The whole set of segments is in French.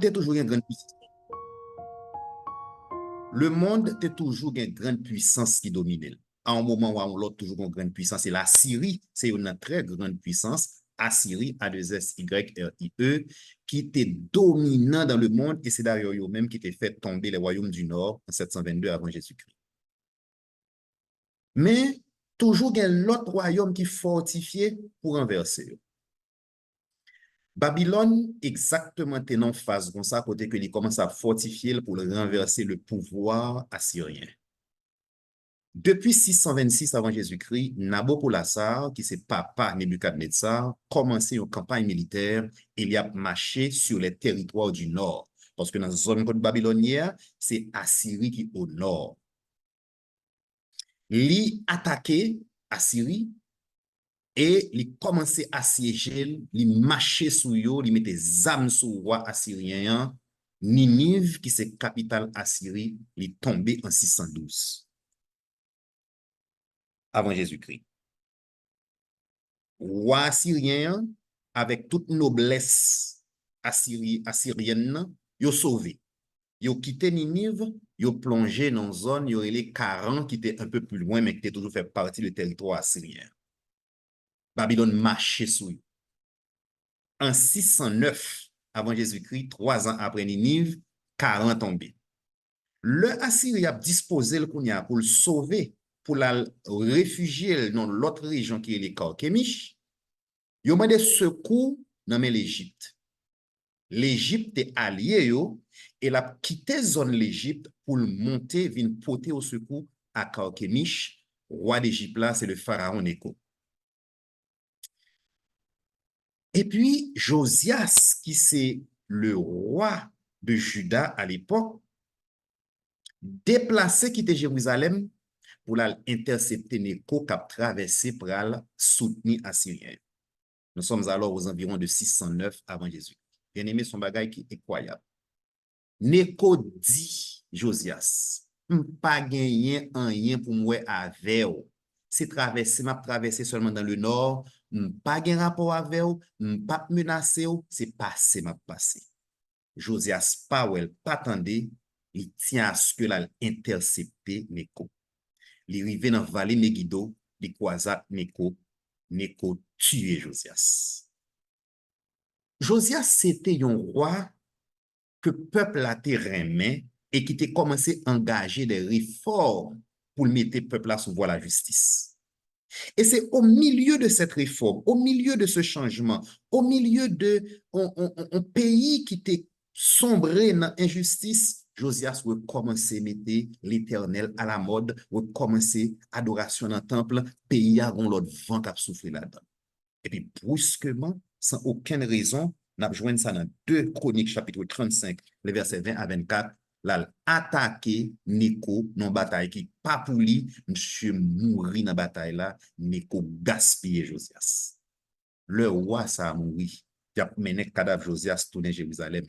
est toujours une grande puissance. Le monde est toujours une grande puissance qui domine. À un moment ou à l'autre, toujours une grande puissance. Et la Syrie, c'est une très grande puissance. Assyrie, A2SYRIE, qui était dominant dans le monde. Et c'est d'ailleurs eux-mêmes qui étaient fait tomber les royaumes du Nord en 722 avant Jésus-Christ. Mais toujours, il y a l'autre royaume qui fortifié pour renverser. Babylone, exactement, tenant face comme ça, côté que il commence à fortifier pour renverser le pouvoir assyrien. Depuis 626 avant Jésus-Christ, Nabopolassar, qui c'est papa Nebuchadnezzar, commencé une campagne militaire et il a marché sur les territoires du nord. Parce que dans la zone babylonienne, c'est Assyrie qui est au nord. Il a attaqué Assyrie et il commençait à assiéger, il marchait sur eux, il mettait des armes sur le roi assyrien. Ninive, qui c'est capitale Assyrie, il est tombé en 612 avant Jésus-Christ. Roi assyrien, avec toute noblesse assyrienne, il a sauvé. Il a quitté Ninive, il a plongé dans une zone, il y aurait les 40 qui étaient un peu plus loin, mais qui étaient toujours fait partie du territoire assyrien. Babylone marchait sur eux. En 609 avant Jésus-Christ, 3 ans après Ninive, 40 tombés. Le Assyrie a disposé le Kounia pour le sauver, pour la réfugier dans l'autre région qui est les Carchemish. Il a demandé secours dans l'Égypte. L'Égypte est alliée et elle a quitté zone l'Égypte pour monter, venir porter au secours à Carchemish. Roi d'Égypte là, c'est le pharaon Nécho. Et puis Josias, qui c'est le roi de Juda à l'époque, déplacé quitter Jérusalem pour intercepter Nécho qui a traversé pour soutenir Assyrien. Nous sommes alors aux environs de 609 avant Jésus. Bien aimé, son bagage qui est incroyable. Nécho dit Josias, pas gagné rien pour moi avec vous. C'est traversé, m'a traversé seulement dans le nord, pas gagné rapport avec vous, pas menacé, c'est passé, m'a passé. Josias Powell, pas attendé, il tient à ce que l'a intercepté Nécho. Il arrive dans la vallée Megiddo, il croisa Nécho, Nécho tué Josias. Josias, c'était un roi que le peuple a été remis et qui était commencé à engager des réformes pour mettre le peuple sous voie la justice. Et c'est au milieu de cette réforme, au milieu de ce changement, au milieu de un pays qui était sombré dans l'injustice, Josias veut commencer à mettre l'Éternel à la mode, veut commencer l'adoration dans le temple, pays a l'autre vent qui a soufflé là-dedans. Et puis, brusquement, sans aucune raison, on a joint ça dans 2 Chroniques, chapitre 35, les versets 20 à 24, là, attaqué Nécho dans la bataille qui pas pour lui, monsieur mourit dans la bataille là, Nécho gaspillé Josias. Le roi, ça a mouru. Il a mené le cadavre Josias tourner Jérusalem.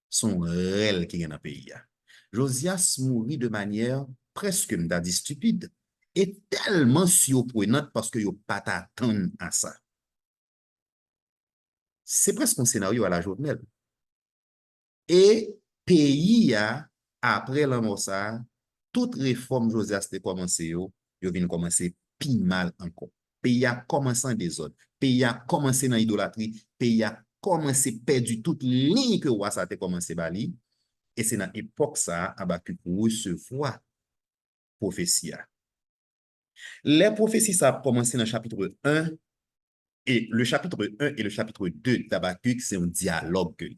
Son réel qui est dans le pays. Josias mourit de manière presque, on dit, stupide et tellement surprenante parce qu'il n'y a pas t'attendre à ça. C'est presque un scénario à la journée. Et pays, après la mort, toute réforme Josias a commencé, il vient commencer plus mal encore. Pays a commencé en désordre. Pays a commencé dans l'idolâtrie. Pays a commencé à perdre toute ligne que roi ça a commencé bali. Et c'est dans l'époque ça, Habakkuk recevoir prophétie. Les prophéties, ça a commencé dans le chapitre 1. Et le chapitre 1 et le chapitre 2 d'Habakkuk, c'est un dialogue que lié.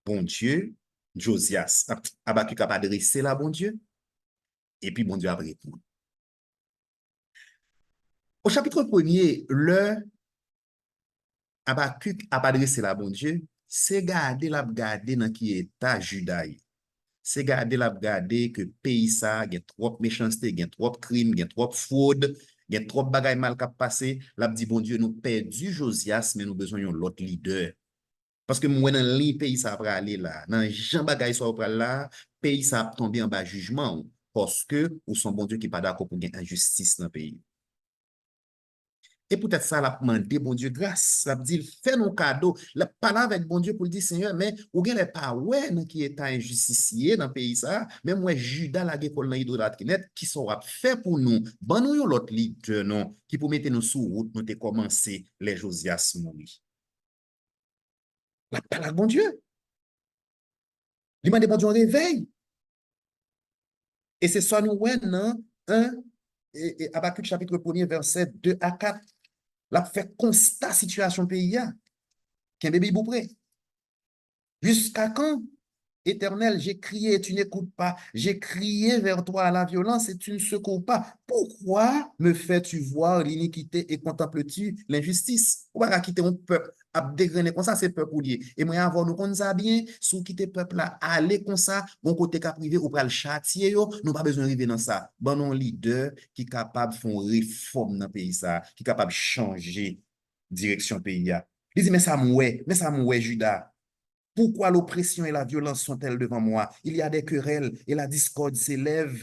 Bon Dieu, Josias, Habakkuk a adressé la bon Dieu, et puis bon Dieu a répondu. Au chapitre 1er, le Habakkuk a adressé la bon Dieu, c'est garder dans qui état Judaï. C'est garder que pays ça, il y a trop de méchanceté, il y a trop de crimes, il y a trop de fraude, il y a trop de bagailles mal qui passé. L'a dit bon Dieu, nous perdu Josias, mais nous besoin d'un autre leader. Parce que moi, dans le pays, ça va aller là. Dans Jean Bagay, ça va là, pays, ça va tomber en bas jugement. Parce que, ou son bon Dieu qui n'est pas d'accord pour une injustice dans le pays. Et peut-être ça l'a demandé, bon Dieu, grâce. Ça veut dire, fais nos cadeaux. La parler avec bon Dieu pour le dire, Seigneur, mais ou bien les pas ouais, qui est injusticié dans le pays ça, même moi, Judas, la gueule, dans l'idolâtre qui sera fait pour nous. Bon, nous, l'autre leader, non, qui pour mettre nous sous route, nous, commencé les Josias, mourir. La parole avec bon Dieu. Il m'a dit, bon Dieu, réveille. Et c'est ça, nous, ouais, non, 1, et Habakkuk chapitre 1er, verset 2 à 4. La fait constat situation pays, qu'un bébé prêt. Jusqu'à quand, Éternel, j'ai crié, tu n'écoutes pas. J'ai crié vers toi à la violence et tu ne secours pas. Pourquoi me fais-tu voir l'iniquité et contemples-tu l'injustice? Pourquoi quitter un peuple à dégrainer comme ça, c'est peuple lié. Et moi, avant nous qu'on ça bien, sous quitter peuple là, aller comme ça, bon côté cap privé ou pas le châtier, nous pas besoin d'arriver dans ça. Bon, non, leader qui est capable de faire une réforme dans le pays, ça, qui est capable de changer direction pays. Il dit, mais ça mouait, Judas. Pourquoi l'oppression et la violence sont-elles devant moi? Il y a des querelles et la discorde s'élève.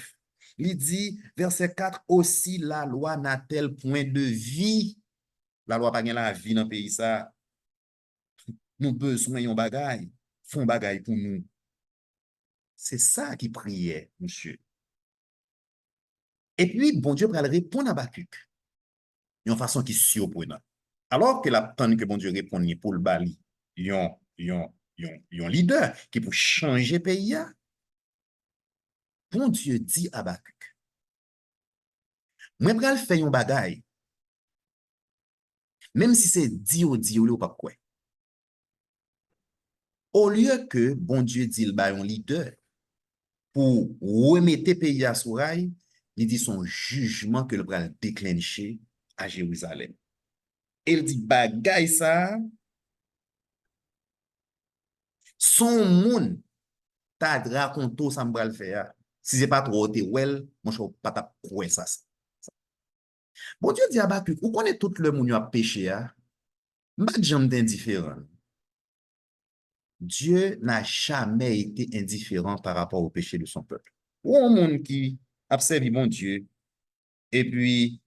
Il dit, verset 4, aussi la loi n'a-t-elle point de vie? La loi pas la vie dans le pays ça. Nous besoin yon bagay, font bagay pour nous. C'est ça qui priait, monsieur. Et puis, bon Dieu va répondre à Habakkuk d'une façon qui est surprenante. Alors que la tonne que bon Dieu répond pour le bali, yon leader qui pour changer le pays, bon Dieu dit à Habakkuk, moi, je vais faire un bagay, même si c'est dit ou pas quoi. Au lieu que bon Dieu dit le un leader pour remettre le pays à sourail, il dit son jugement que le bras déclenché à Jérusalem. Il dit bagay ça, son monde t'a raconté ça me le faire. Si c'est pas trop te well, moi je pas ta quoi ça. Bon Dieu dit à Habakkuk, vous connaissez tout le monde a péché a, pas jambe d'indifférent. Dieu n'a jamais été indifférent par rapport au péché de son peuple. Ou un monde qui observe mon Dieu, et puis,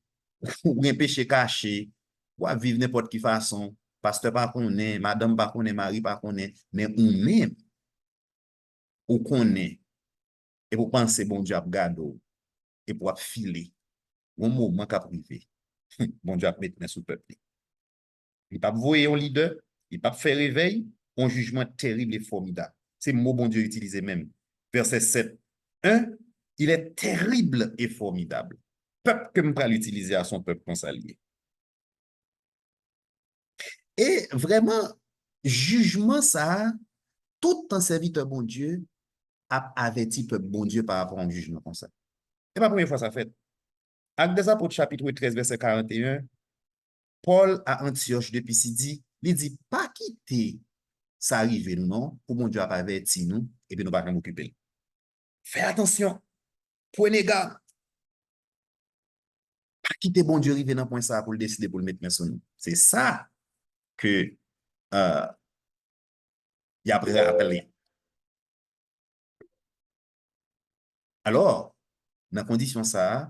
ou un péché caché, ou à vivre n'importe quelle façon, pasteur pas connaît, madame pas connaît, mari pas connaît, mais ou même, ou connaît, et vous pensez bon Dieu a gardé, et pour filer, au moment qu'a privé, bon Dieu a mettre sous le peuple. Il pas voyer un leader, il pas faire réveil, un jugement terrible et formidable. C'est le mot bon Dieu utilisé même. Verset 7. 1, il est terrible et formidable. Peuple que me l'utiliser à son peuple consalié. Et vraiment, jugement ça, tout un serviteur bon Dieu a averti peuple bon Dieu par rapport à un jugement comme ça. C'est pas la première fois ça fait. Acte des Apôtres, chapitre 13, verset 41, Paul à Antioche de Pisidie, il dit, pas quitter ça arrive, non, pour mon Dieu a averti nous, et puis nous pas nous occuper. Fais attention, prenez garde, pas quitter bon Dieu arriver dans point ça pour le décider pour le mettre sur nous. C'est ça que il a appelé. Alors, dans condition ça,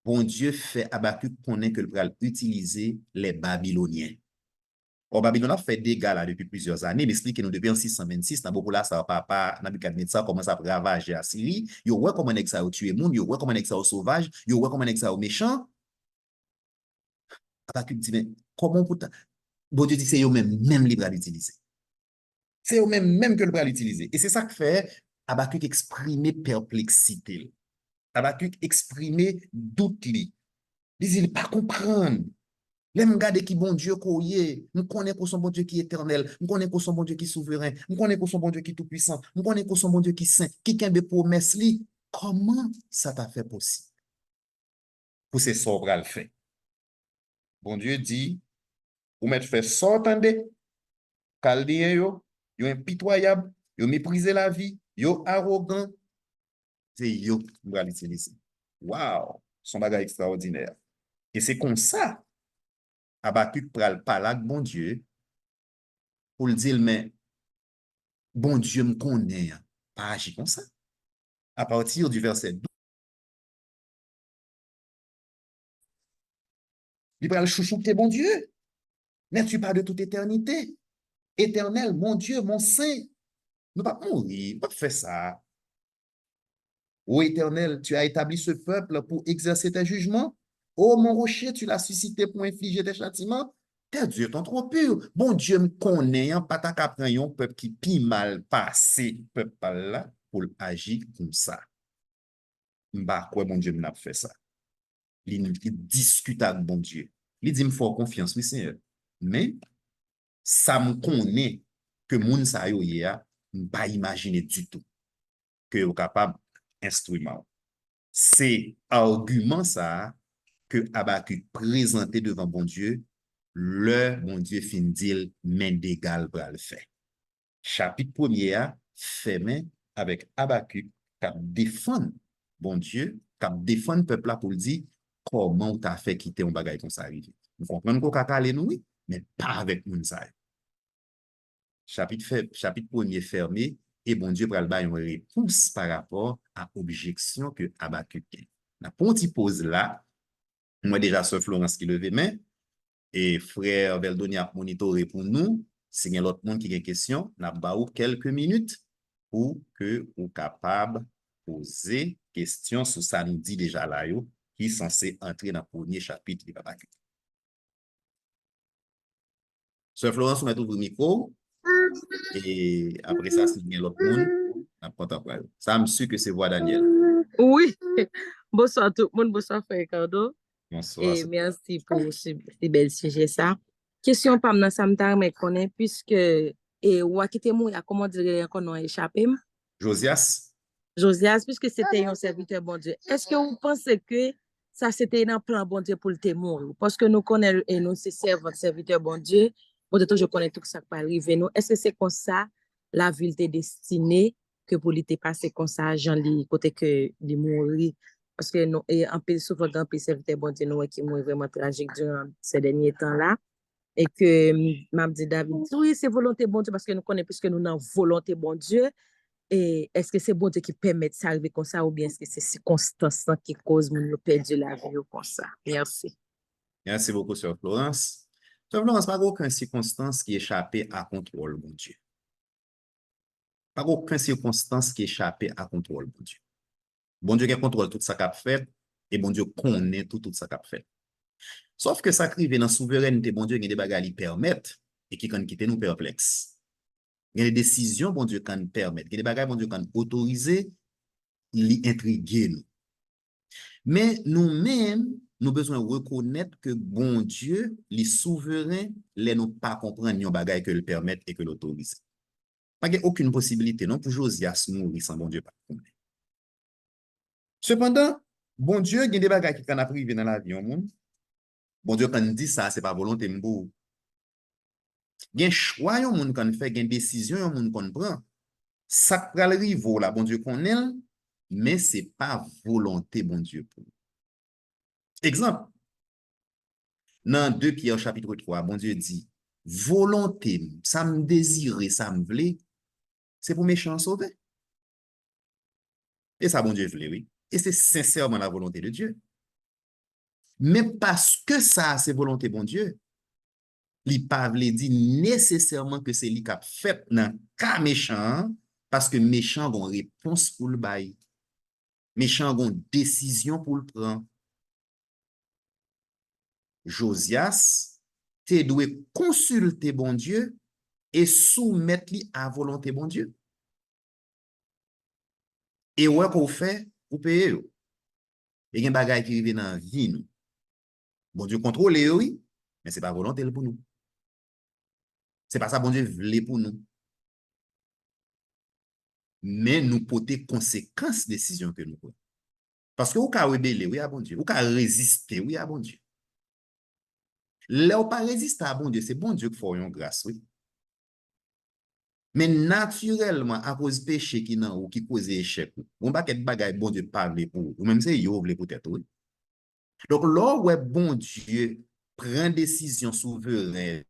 bon Dieu fait Habakkuk connaître que le pral utiliser les Babyloniens. Au Babylone a fait des dégâts là depuis plusieurs années, mais explique que nous depuis en 626, dans beaucoup là, ça papa, Nabucodonosor commence à ravager la Syrie. Yo ouais comment ça a tué monde, yo ouais comment ça a sauvage, yo ouais comment ça a méchant. Habakkuk dit, mais comment pour bon Dieu dit, c'est eux même libre à l'utiliser. C'est eux même que le bras l'utiliser. Et c'est ça que fait Habakkuk exprimer perplexité. Habakkuk exprimer doute li. Il dit, il pas comprendre. Là, me garde qui bon Dieu qu'on y est. Nous connaissons qu'on son bon Dieu qui est éternel. Nous connaissons qu'on son bon Dieu qui est souverain. Nous connaissons qu'on son bon Dieu qui est tout-puissant. Nous connaissons qu'on son bon Dieu qui est saint, qui a des promesses li. Comment ça t'a fait possible? Pour ces sorts le fait. Bon Dieu dit, vous mettez fait sortir Chaldéen yo impitoyable, yo mépriser la vie, yo arrogant, c'est yo qui va l'utiliser. Wow, son bagage extraordinaire. Et c'est comme ça, Habakkuk pral parler avec bon Dieu pour le dire, mais bon Dieu me connaît, pas agir comme ça. À partir du verset 12, Il va le chouchouter, bon Dieu. N'est-tu pas de toute éternité? Éternel, mon Dieu, mon Saint. Nous pas mourir, pas faire ça. Ô Éternel, tu as établi ce peuple pour exercer tes jugements. Ô mon rocher, tu l'as suscité pour infliger tes châtiments. Tes dieux sont trop purs. Bon Dieu me connaît, hein, pas ta qu'apprendre un peuple qui pi mal passé, peuple là, pour agir comme ça. M'ba quoi bon Dieu m'a fait ça. Il discute avec bon Dieu. Il dit me faut confiance, oui Seigneur. Mais ça me connaît que moun sa yo ye a, m'pa imaginer du tout que yo capable instrument. C'est argument ça que Habakkuk présenté devant bon Dieu, le bon Dieu fin dit main d'égal pour le faire. Chapitre 1er a fait main avec Habakkuk qui défend bon Dieu, qui défend le peuple là pour le dire comment tu as fait quitter un bagage comme ça arrive. Nous comprenons qu'on a nous, mais pas avec nous ça. Chapitre 1er fermé, et bon Dieu pral ba une réponse par rapport à l'objection que Habakkuk a. La petite pause là, moi déjà sur Florence qui levait main, et frère Veldoni a monitoré pour nous. Si il y a l'autre monde qui a une question, n'a pas quelques minutes pour que vous capable poser question sur ça nous dit déjà là, qui est censé entrer dans le premier chapitre de Habakkuk. Sœur Florence, vous mettez le micro. Et après ça, si il y a l'autre monde, ça me suit que c'est voix Daniel. Oui, bonsoir tout le monde, bonsoir frère Ricardo. Bonsoir. Et merci pour ce bel sujet ça. Question pas dans ça me mais connaît puisque et ou a quitté moi comment dire qu'on a échappé. Josias. Josias puisque c'était un serviteur bon Dieu. Est-ce que vous pensez que ça c'était un plan bon Dieu pour le témoin parce que nous connaissons et nous c'est serviteur bon Dieu. Bon Dieu, je connais tout ça qui peut arriver nous. Est-ce que c'est comme ça la ville est destinée que pour l'été passé comme ça Jean li côté que li mourir parce que nous et en peu souvent grand peu serviteur bon Dieu nous qui mourir vraiment tragique durant ces derniers temps là et que m'a dit David oui c'est volonté bon Dieu parce que nous connaissons puisque nous avons volonté bon Dieu et est-ce que c'est bon Dieu qui permet de ça arriver comme ça ou bien est-ce que c'est circonstance qui cause nous perdre la vie comme ça. Merci. Merci beaucoup, Sœur Florence. Sœur Florence, pas aucune circonstance qui échappait à contrôle, mon Dieu. Pas aucune circonstance qui échappait à contrôle, mon Dieu. Bon Dieu qui contrôle tout ça qu'a fait et bon Dieu connaît tout ça qu'a fait. Sauf que ça crive dans la souveraineté, bon Dieu, il y a des bagages qui permettent et qui quand quitter nous perplexes. Il y a des décisions, bon Dieu, quand permettent. Il y a des bagages, bon Dieu, quand autoriser, li intriguer nous. Mais nous-mêmes, nous besoin reconnaître que bon Dieu, les souverains, les nous pas comprendre les bagages que le permettent et que l'autorise. Pas aucune possibilité, non, pour Josias mourir sans bon Dieu pas comprendre. Cependant, bon Dieu, il y a des bagages qui quand a privé dans la vie, bon Dieu, quand il dit ça, c'est pas volonté m'bou. Il y a un choix, yon qu'on fait, il y a une décision, yon qu'on prend. Ça pral rivo là, bon Dieu connaît, mais c'est pas volonté, bon Dieu pour. Exemple, dans 2 Pierre chapitre 3, bon Dieu dit, volonté, ça me désirait, ça me voulait, c'est pour méchant sauver. Et ça, bon Dieu voulait, oui. Et c'est sincèrement la volonté de Dieu. Mais parce que ça, c'est volonté, bon Dieu, il pas dit nécessairement que c'est lui qui a fait dans cas méchant, parce que méchant a une réponse pour le bail. Méchant a une décision pour le prendre. Josias, tu dois consulter bon Dieu et soumettre lui à volonté bon Dieu. Et ouais qu'on fait, vous payez. Il y a un bagage qui arrive dans la vie nous. Bon Dieu contrôle oui, mais c'est pas volonté pour nous. C'est pas ça bon Dieu voulait pour nous. Mais nous porter conséquences décision que nous prenons. Parce que vous pouvez rebeller, oui, à bon Dieu. Vous pouvez résister, oui, à bon Dieu. Là, vous pas résister à bon Dieu, c'est bon Dieu qui fait une grâce, oui. Mais naturellement, à cause du péché qui nan ou qui cause échec, on va quelque bagay bon Dieu parler pour ou même c'est yo vle peut-être oui. Donc là où bon Dieu prend décision souveraine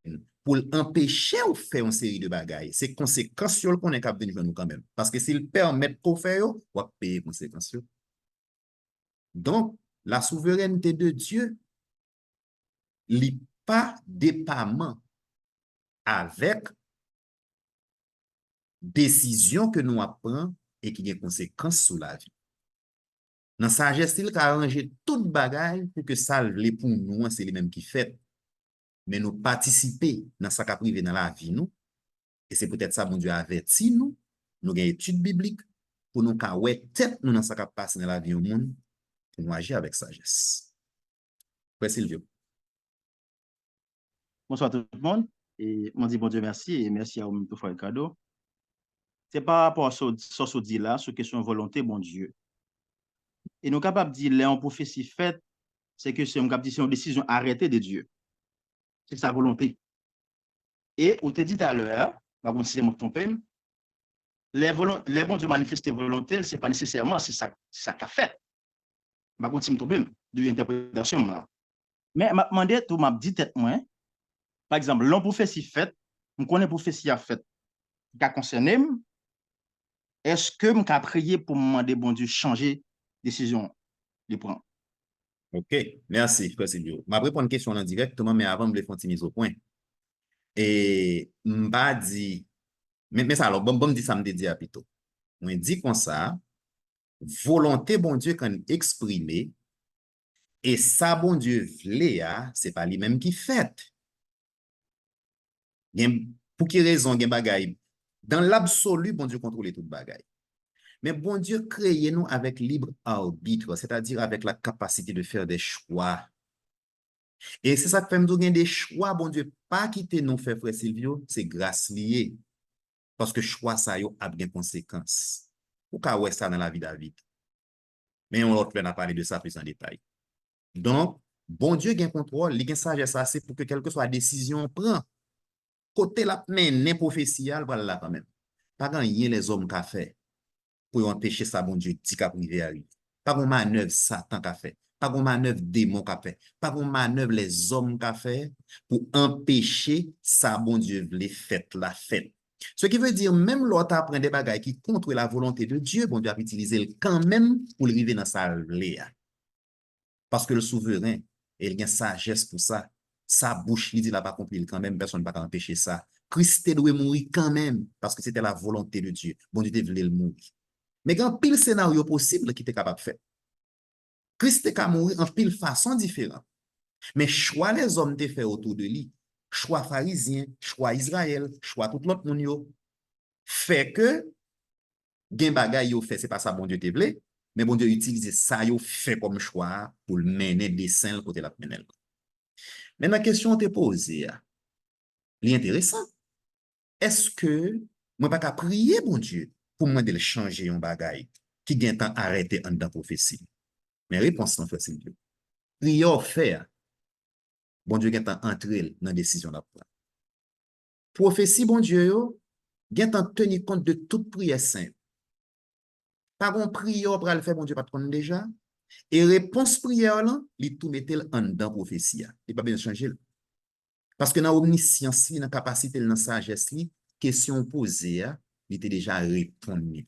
pour empêcher ou faire une série de bagailles, c'est conséquences sur qu'on est capable de nous quand même parce que s'il permet pour faire on va payer conséquences. Donc la souveraineté de Dieu li pas dépendant avec décision que nous apprenons et qui a des conséquences sur la vie. Dans sagesse, il a arrangé toute bagaille pour que ça le pour nous, c'est les mêmes qui fait. Mais nous participer dans ce qui a privé dans la vie, nous, et c'est peut-être ça, bon Dieu, averti nous, nous avons une étude biblique pour nous ouais tête nous dans ce qui a passé dans la vie au monde, pour nous agir avec sagesse. Frère Silvio. Bonsoir tout le monde. Et on dit bon Dieu merci et merci à vous pour faire le cadeau. C'est par rapport à ce que dit là, sur question volonté, bon Dieu. Et nous sommes capables de dire, là, en prophétie faite, c'est que c'est une décision arrêtée de Dieu. C'est sa volonté. Et on te dit tout à l'heure, si c'est mon trompé, les bons Dieu manifestent volonté, ce n'est pas nécessairement, c'est ça qu'a fait. Je vais me tromper de l'interprétation. Mais je me demandé, tout m'a dit tête moi, par exemple, l'on prophétie faite, je connais prophétie à fait, qui a concerné, est-ce que je peux prier pour me demander, bon Dieu, changer décision de prendre? OK, merci, frère Silvio. Je vais répondre à une question en directement, mais avant, je vais faire une mise au point. Et je vais dire, mais ça, alors, bon, dit ça me dit à plutôt. On dit comme ça, volonté, bon Dieu, quand exprimée, et ça, bon Dieu, vle, c'est pas lui-même qui fait. Pour quelle raison, gen bagay? Dans l'absolu, bon Dieu contrôle tout bagay. Mais bon Dieu crée nous avec libre arbitre, c'est-à-dire avec la capacité de faire des choix. Et c'est ça que fait nous des choix, bon Dieu, pas quitter nous, frère Silvio, c'est grâce liée. Parce que choix, ça a des conséquences. Ou ka ouais ça dans la vie David. Mais on n'a parlé de ça plus en détail. Donc, bon Dieu a un contrôle, il a une sagesse assez pour que quelle que soit la décision qu'on prend, côté la men prophétial, voilà là quand même. Pas gagner les hommes qu'a fait pour empêcher ça, bon Dieu, dit qu'a privé à lui. Pas une manœuvre Satan qu'a fait. Pas une manœuvre démon qu'a fait. Pas une manœuvre les hommes qu'a fait pour empêcher ça, bon Dieu, les fêtes, la fête. Ce qui veut dire, même l'autre apprend des bagailles qui contre la volonté de Dieu, bon Dieu a utilisé quand même pour arriver dans sa léa. Parce que le souverain, il a une sagesse pour ça. Sa bouche, il dit, il n'a pas compris quand même, personne ne peut empêcher ça. Christ doit mourir quand même, parce que c'était la volonté de Dieu. Bon Dieu voulait le mourir. Mais il y a un pile scénario possible qui était capable de faire. Christ est mourir en pile façon différente. Mais choix les hommes te fait autour de lui, choix pharisien, choix Israël, choix tout l'autre monde, fait que, gen bagay yo fait, c'est pas ça bon Dieu te voulait, mais bon Dieu utilise ça yo fait comme choix pour mener des saints côté la mener. Mais la question te posée, l'intéressant, est-ce que moi pas qu'à prier bon Dieu pour moi de le changer un bagay qui gagne temps arrêter en dans prophétie? Mais réponse non facile. Prière faire bon Dieu gagne temps entrer dans décision la prendre. Prophétie bon Dieu yo gagne temps tenir compte de toute prière sainte. Pas bon prière pour le faire bon Dieu pas connaît déjà. Et réponse prière là, il tout mettait en dans prophétie. Il pas bien changer. Parce que dans omniscience, dans capacité, dans sagesse, question posée, il était déjà répondu.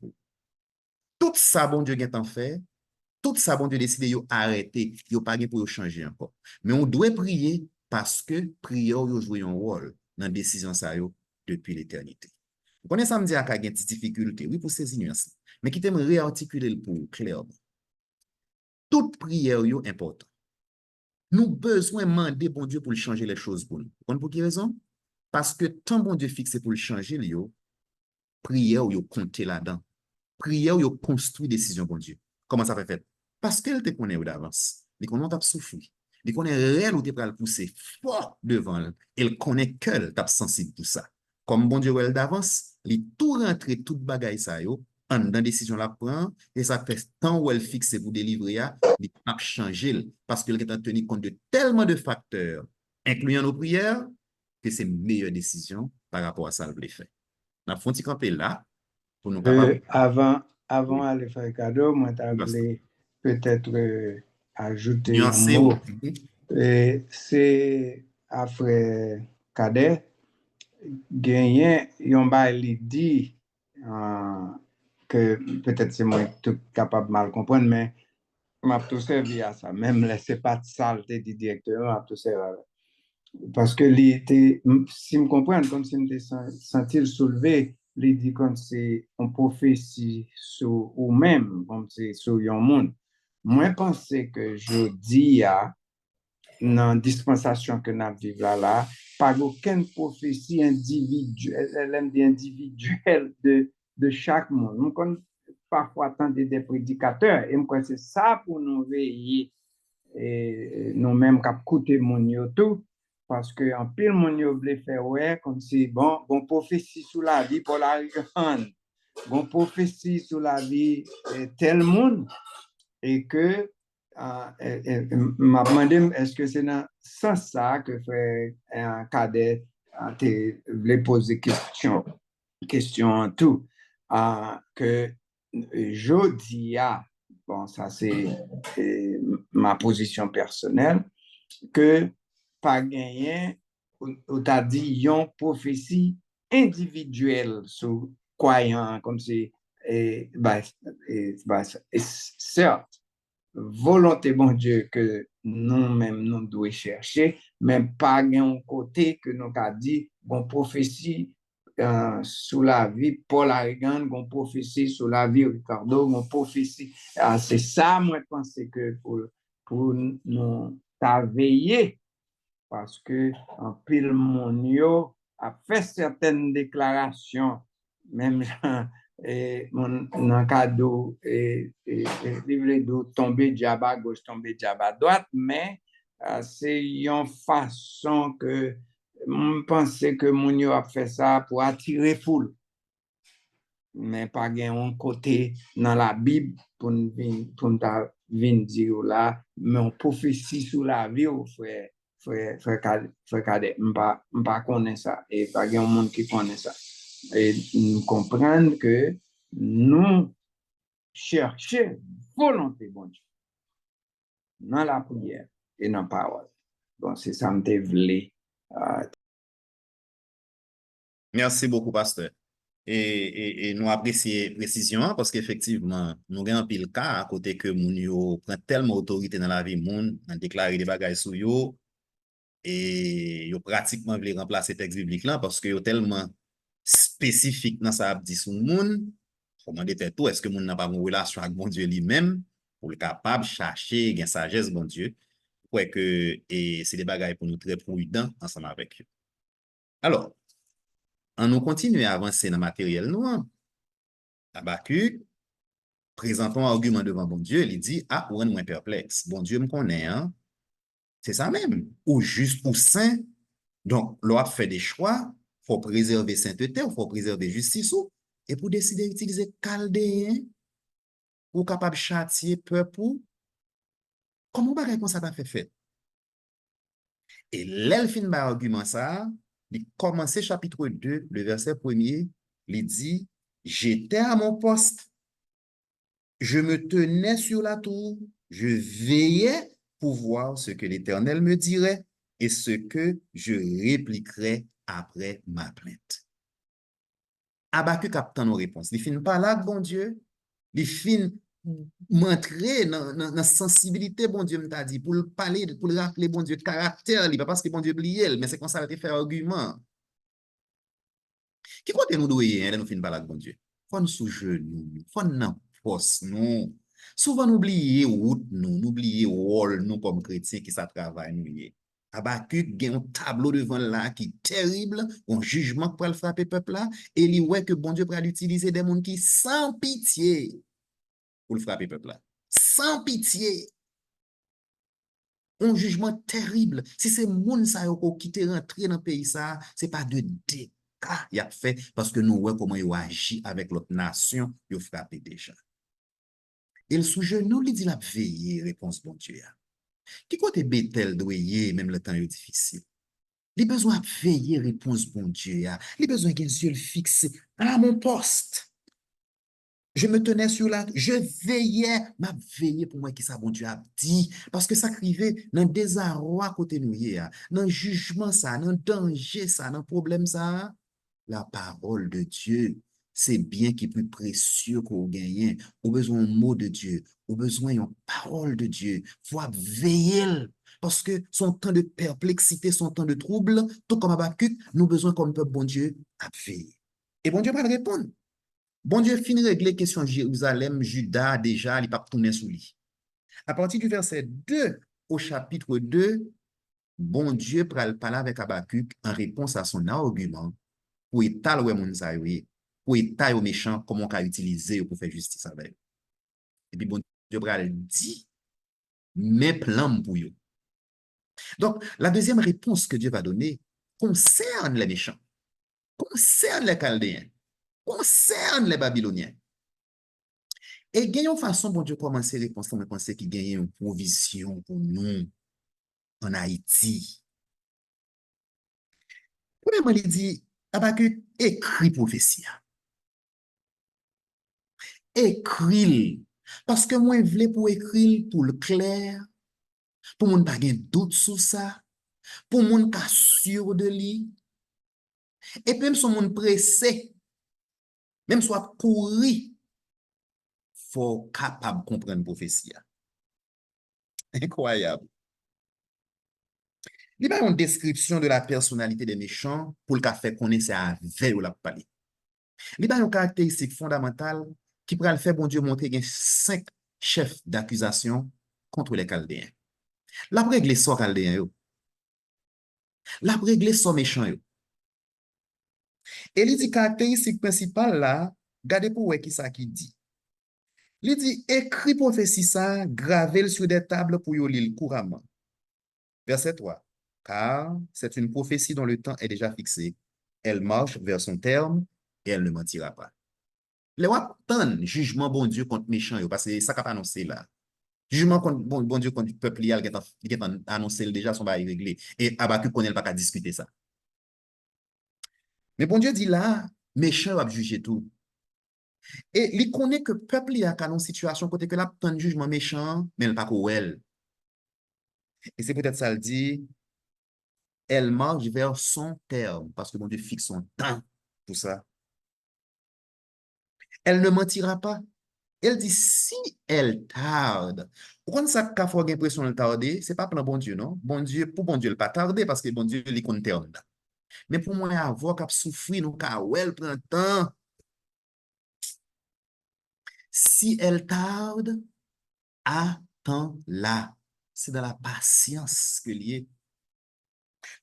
Tout ça, bon Dieu, a fait. Tout ça, bon Dieu, décide de arrêter. Il n'y a pas pour changer encore. Mais on doit prier parce que prière joue un rôle dans la décision ça depuis l'éternité. Vous connaissez ça me dit qu'il y a des difficultés, oui, pour ces nuances. Mais qui t'aime réarticuler pour clairement. Toute prière est importante. Nous besoin demander bon Dieu pour changer les choses pour nous. Pour quelle raison? Parce que tant bon Dieu fixé pour le changer, prière ou compter là-dedans. Prière ou construit décision bon Dieu. Comment ça fait fait? Parce qu'elle te connaît d'avance. Il connaît t'a souffrir. Il connaît réel ou t'es prêt à le pousser fort devant elle. Elle connaît qu'elle t'a sensible pour ça. Comme bon Dieu elle d'avance, il tout rentre tout bagaille ça yo en dans décision la prend et ça fait tant où elle fixe pour délivrer il a changé parce qu'elle est en tenir compte de tellement de facteurs incluant nos prières que c'est une meilleure décision par rapport à ça le fait. On a font camper là pour nous capables. Avant Oui. aller faire cadeau, moi voulais peut-être ajouter un Nuancé mot. ou C'est après cadet gagné yon ba li dit que peut-être c'est moi tout capable de mal comprendre, mais m'a tout servi à ça. Même là, c'est pas de saleté du directeur, m'a tout servi à ça. parce que si je comprends, comme si je me senti soulevé, il dit comme c'est une prophétie sur ou même, comme c'est sur un monde. Moi, je pense que je dis dans la dispensation que nous vivons là, pas aucune prophétie individuelle de chaque monde. Nous connaissons parfois attendre des prédicateurs, et c'est ça pour nous veiller, et nous-mêmes qui écoutons mon tout, parce que en pile mon yo voulait faire ouais comme si bon prophétie sur la vie pour la grande, bon prophétie sur la vie tel monde, et que m'a demandé est-ce que c'est dans ce sens ça que fait un cadet te voulait poser question tout, que je dis bon ça c'est ma position personnelle, que pas gagné ou t'as dit une prophétie individuelle sur croyant comme si certes volonté bon Dieu que nous-mêmes nous devons chercher, mais pas un côté que nous avons dit bon prophétie sur la vie Paul Arigan, bon prophétie sur la vie Ricardo, bon prophétie, c'est ça moi je pense que pour nous veiller, parce que en pile mon a fait certaines déclarations, même dans cadeau livre d'eau tomber diable à gauche, tomber diable à droite, mais c'est une façon que je pense que mon a fait ça pour attirer foule, mais pas un côté dans la Bible pour venir dire là, mais on prophétie sur la vie, frère. Frère Cadet, je ne connais pas ça, et pas de monde qui connaît ça. Et nous comprenons que nous cherchons volonté, bon Dieu, dans la prière et dans la parole. Bon, c'est ça que je voulais. Merci beaucoup, pasteur. Et nous apprécions précision parce qu'effectivement, nous avons un pile cas à côté que moun yo prend tellement autorité dans la vie moun, dans déclarer des bagages sur yo, et yo pratiquement voulu remplacer le texte biblique là parce que yo tellement spécifique dans ça dit sur moun, comment dire tout, est-ce que moun n'a pas une relation avec bon Dieu lui-même pour le capable chercher gain sagesse bon Dieu. Ouais que et c'est des bagages pour nous très prudents ensemble avec eux. Alors, on nous continue à avancer dans le matériel nous. Habakkuk, présentons un argument devant bon Dieu, il dit, ah, ou moins perplexe. Bon Dieu me connaît, hein? C'est ça même. Ou juste ou saint. Donc, l'on fait des choix, il faut préserver sainteté, il faut préserver justice, et pour décider d'utiliser chaldéen, pour capable châtier peuple, comment bagay comme ça t'a fait? Et l'elfin par argument ça, il commence chapitre 2, le verset 1er, il dit, j'étais à mon poste, je me tenais sur la tour, je veillais pour voir ce que l'Éternel me dirait et ce que je répliquerais après ma plainte. Habakkuk a nos réponses. Il finit pas là, bon Dieu. Il finit montrer dans la sensibilité, bon Dieu m'a dit, pour le parler, pour le rappeler, bon Dieu, caractère, pas parce que bon Dieu oublié, mais c'est comme ça qu'il fait argument. Qui côté nous doyer, nous finit pas là, bon Dieu? Faut nous sous genoux, faut nous force, nous. Souvent, nous oublions route, nous oublions rôle, nous, comme chrétiens, qui ça travaille, nous. Habakkuk a un tableau devant là qui est terrible, un jugement pour le frapper peuple là, et il voit que bon Dieu pourra utiliser des gens qui sans pitié pour le frapper peuple là. Sans pitié. Un jugement terrible. Si c'est moun sa yo qui te rentré dans le pays ça, c'est pas de dégâts il a fait parce que nous voyons comment il agit avec l'autre nation, il frappé déjà. Et le sous nous lui dit la veiller, réponse bon Dieu. Qui côté Bethel doyer même le temps est difficile. Il besoin de veiller, réponse bon Dieu. Il besoin d'un yeux fixé à mon poste. Je me tenais sur la, je veillais, m'a veillé pour moi qui ça bon Dieu a dit, parce que ça crivait dans le désarroi côté nous, dans le jugement ça, dans le danger ça, dans le problème ça, la parole de Dieu, c'est bien qui est plus précieux qu'on gagne. Au besoin d'un mot de Dieu, au besoin d'une parole de Dieu, faut veiller Parce que son temps de perplexité, son temps de trouble, tout comme Habakkuk, nous besoin comme peuple, bon Dieu, à veiller. Et bon Dieu va répondre. Bon Dieu finit de régler question Jérusalem, Juda, déjà, il pas tourner sous lui. À partir du verset 2 au chapitre 2, bon Dieu parle avec Habakkuk en réponse à son argument pour étaler ouais moun sa yo, pour étaler aux méchants comment on peut utiliser pour faire justice avec. Et puis bon Dieu pral dit mes plans pour eux. Donc la deuxième réponse que Dieu va donner concerne les méchants, concerne les Chaldéens, concerne les Babyloniens. Et gagnons façon bon Dieu commencer réponse on penser qu'il gagne une provision pour nous en Haïti. Premièrement, il dit Habakkuk écrit prophétie. Écrit. Parce que moi, je voulais pour écrire pour le clair, pour moun pas gen doute sur ça, pour moun ka sûr de lui. Et puis même si moun pressé, même soit courir, faut capable de comprendre prophétie. Incroyable. Il y a une description de la personnalité des méchants pour le faire connaître à veille ou la parler. Il y a une caractéristique fondamentale qui pourrait le faire bon Dieu montrer qu'il y a 5 chefs d'accusation contre les Chaldéens. La règle so Chaldéens yo. La règle so méchants yo. Et il dit caractéristique principale là, regardez pour qui ça qui dit. Il dit écrit prophétie ça, gravez sur des tables pour yo lire couramment. Verset 3. Car c'est une prophétie dont le temps est déjà fixé. Elle marche vers son terme et elle ne mentira pas. Les wap tan jugement bon Dieu contre méchant yo, parce que ça qu'a annoncé là. Jugement contre bon Dieu contre le peuple qui a annoncé déjà son bail réglé et Habakkuk connaît pas qu'à discuter ça. Mais bon Dieu dit là, méchant va juger tout. Et il connaît que peuple y a une situation côté que là tant jugement méchant, mais il pas ko elle. Et c'est peut-être ça le dit elle marche vers son terme parce que bon Dieu fixe son temps pour ça. Elle ne mentira pas. Elle dit, si elle tarde, quand ça qu'a fait l'impression de tarder, c'est pas pour bon Dieu, non? Bon Dieu, pour bon Dieu, il pas tarder parce que bon Dieu, il compte terme. Mais pour moi, avoir qu'à souffrir, nous, qu'à elle prend temps. Si elle tarde, attends-la. C'est dans la patience que lié.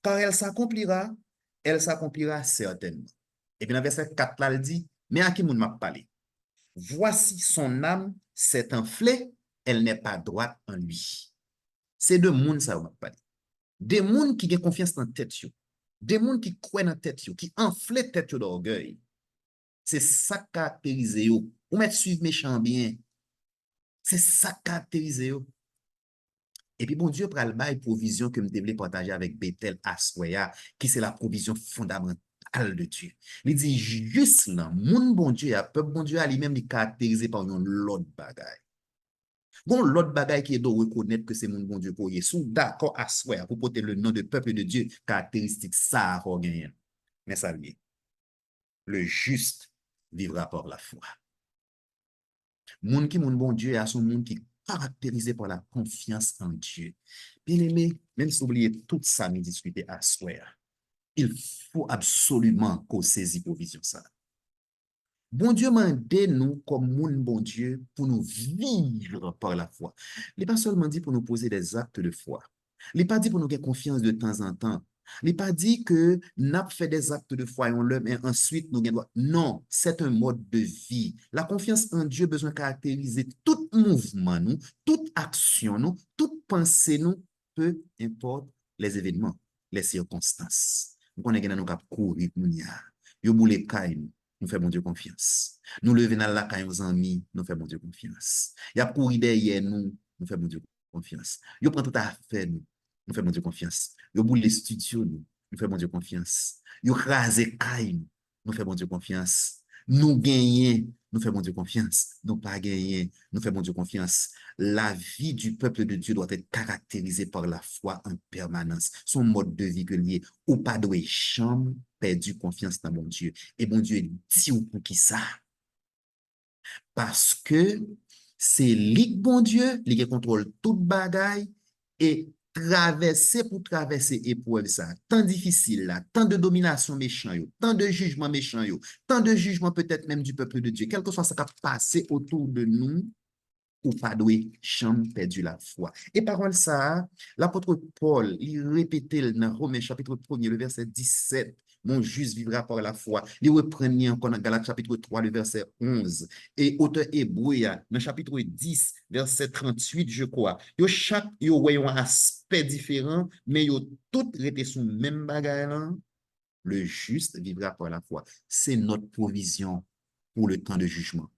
Car elle s'accomplira certainement. Et puis dans verset 4 là, elle dit, mais à qui moun m'a parlé? Voici son âme s'est enflée, elle n'est pas droite en lui. C'est de moun ça m'a parlé. Des moun qui ont confiance dans tête yo. Des moun qui croient dans tête yo, qui enflent tête yo d'orgueil. C'est ça caractérise yo. Ou mettre suivre méchant bien. C'est ça caractérise yo. Et puis bon Dieu pral bail provision que me devais partager avec Bethel Aswaya, qui c'est la provision fondamentale de Dieu. Il dit juste là, moun bon Dieu, peuple bon Dieu lui-même est caractérisé par une l'autre bagaille. Bon, l'autre bagaille qui est de reconnaître que c'est mon bon Dieu pour y sous d'accord à soi pour porter le nom de peuple de Dieu, caractéristique ça a gagné. Mais ça lié. Le juste vivra par la foi. Moun qui mon bon Dieu a son monde qui est caractérisé par la confiance en Dieu. Bien aimé, même si vous oubliez tout ça, nous discuter à soi. Il faut absolument qu'on saisisse provision ça. Bon Dieu m'a aidé nous comme moun bon Dieu pour nous vivre par la foi. Il n'est pas seulement dit pour nous poser des actes de foi. Il n'est pas dit pour nous avoir confiance de temps en temps. Il n'est pas dit que nous avons fait des actes de foi et on le met ensuite nous gagnons. Non, c'est un mode de vie. La confiance en Dieu a besoin de caractériser tout mouvement nous, toute action nous, toute pensée nous, peu importe les événements, les circonstances. Nous connaissons nous cap courir nous yo boule kay nous fait bon Dieu confiance. Nous lever dans la caille aux amis, nous fait bon Dieu confiance. Y a courir derrière nous, nous fait bon Dieu confiance. Yo prend tout à fait nous fait bon Dieu confiance. Yo boule les studios nous fait bon Dieu confiance. Yo crase caille nous fait bon Dieu confiance. Nous gagner, nous fait bon Dieu confiance. Nous pas gagner, nous fait bon Dieu confiance. La vie du peuple de Dieu doit être caractérisée par la foi en permanence. Son mode de vie que lié ou pas de chambre perdu confiance dans mon Dieu. Et mon Dieu dit ou pour qui ça? Parce que c'est lui bon Dieu, lui qui contrôle toute bagaille et pour traverser épreuve ça, tant difficile là, tant de domination méchant yo, tant de jugement méchant yo, tant de jugement peut-être même du peuple de Dieu, quel que soit ce qui a passé autour de nous, ou pas doué, jamais perdu la foi. Et parole ça, l'apôtre Paul, il répétait dans Romains chapitre 1er, le verset 17, mon juste vivra par la foi. Il reprend encore dans Galates chapitre 3, le verset 11. Et auteur hébreu, dans chapitre 10, verset 38, je crois. Chaque voyons un aspect différent, mais yo tout resté sous le même bagage là. Le juste vivra par la foi. C'est notre provision pour le temps de jugement.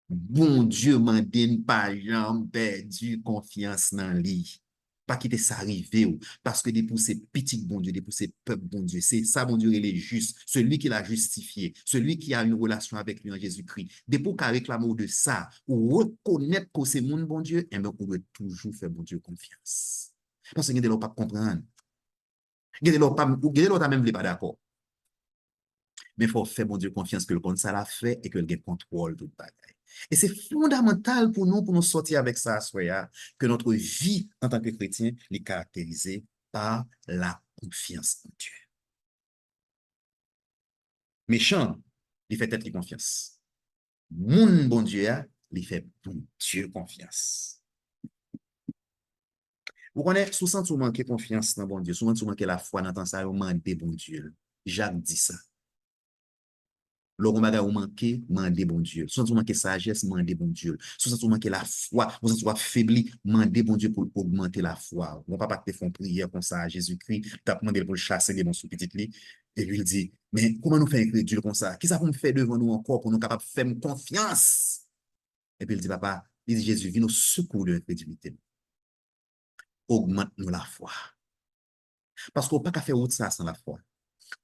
Bon Dieu m'a dit pas jamais perdu confiance dans lui. Pas quitter ça arriver parce que pour ces petits bon Dieu, pour ces peuples bon Dieu, c'est ça bon Dieu il est juste, celui qui l'a justifié, celui qui a une relation avec lui en Jésus-Christ. Dès pour qu'à réclamer de ça ou reconnaître que c'est mon bon Dieu, et bien on veut toujours faire bon Dieu confiance. Parce que vous ne pas comprendre. Vous ne même pas d'accord. Mais il faut faire bon Dieu confiance que le compte ça l'a fait et que le contrôle tout le bagaille. Et c'est fondamental pour nous sortir avec ça, que notre vie en tant que chrétien est caractérisée par la confiance en Dieu. Méchant, il fait tête confiance. Mon bon Dieu, il fait bon Dieu confiance. Vous connaissez, souvent, vous manquez confiance dans bon Dieu, souvent, vous manquez la foi dans temps ça, vous manquez bon Dieu. Jacques dit ça. Lorsqu'on va manquer, mandez bon Dieu. Soit vous manquez sagesse, mandez bon Dieu. Soit vous manquez la foi, vous êtes faibli, mandez bon Dieu pour augmenter la foi. Mon papa te fait une prière comme ça à Jésus-Christ, tu as demandé pour le chasser des bons sous petit lit. Et lui il dit, mais comment nous faire incrédule comme ça? Qu'est-ce que nous fait devant nous encore pour nous capables de faire confiance? Et puis il dit, papa, il dit, Jésus, viens nous secourir de l'incrédulité. Augmente-nous la foi. Parce qu'on ne peut pas faire autre ça sans la foi.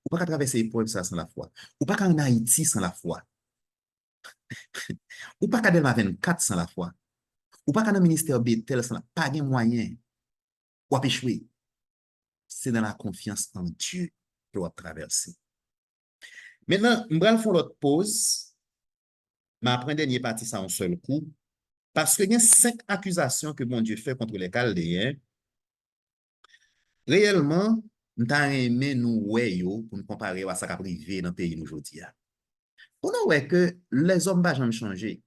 On ne peut pas traverser l'épreuve ça sans la foi. On ne peut pas en Haïti sans la foi. Ou pas qu'à Delma 24 sans la foi. Ou pas qu'à le ministère Bethel sans la pas de moyen. Ou à échouer. C'est dans la confiance en Dieu que vous traverser. Maintenant, je vais faire l'autre pause. Mais après dernier partie, ça en seul coup. Parce qu'il y a 5 accusations que mon Dieu fait contre les Chaldéens. Réellement, nous avons aimé nous pour nous comparer à ce qui a privé dans le pays aujourd'hui. On a vu que les hommes ne vont jamais changer.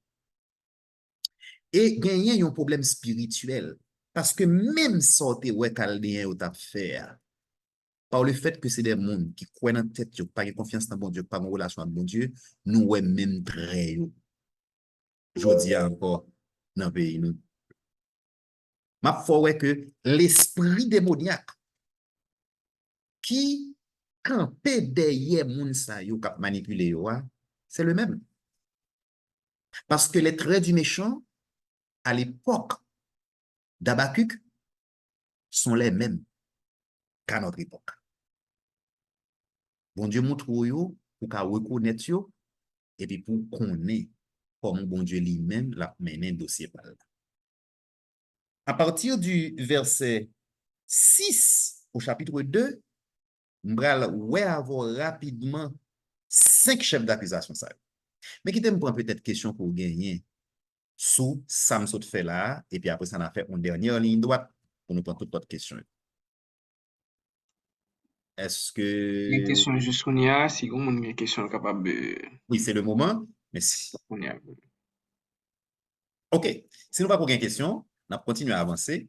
Et gagner un problème spirituel. Parce que même sortir ouais Chaldéen ou t'a fait, par le fait que c'est des gens qui croient dans la tête, qui n'ont pas confiance dans bon Dieu, pas de relation avec bon Dieu, nous ouais même très je dis encore dans le pays nous. Ma foi que l'esprit démoniaque qui campait derrière moun sa yo k'ap manipuler yo, c'est le même. Parce que les traits du méchant à l'époque d'Habakkuk sont les mêmes qu'à notre époque. Bon Dieu montre yo pour qu'à reconnaître yo et puis pour connaître comment bon Dieu lui-même l'a mené dossier par là. À partir du verset 6 au chapitre 2, on va avoir rapidement 5 chefs d'accusation. Mais qui me prend peut-être question pour gagner sous ça me saute fait là, et puis après ça, on a fait une dernière ligne droite pour nous prendre toute votre question. Est-ce Une que... question juste qu'on y a, si on a une question capable de... Oui, c'est le moment. Merci. On y a. OK. Si nous pas pour une question, on va continuer à avancer.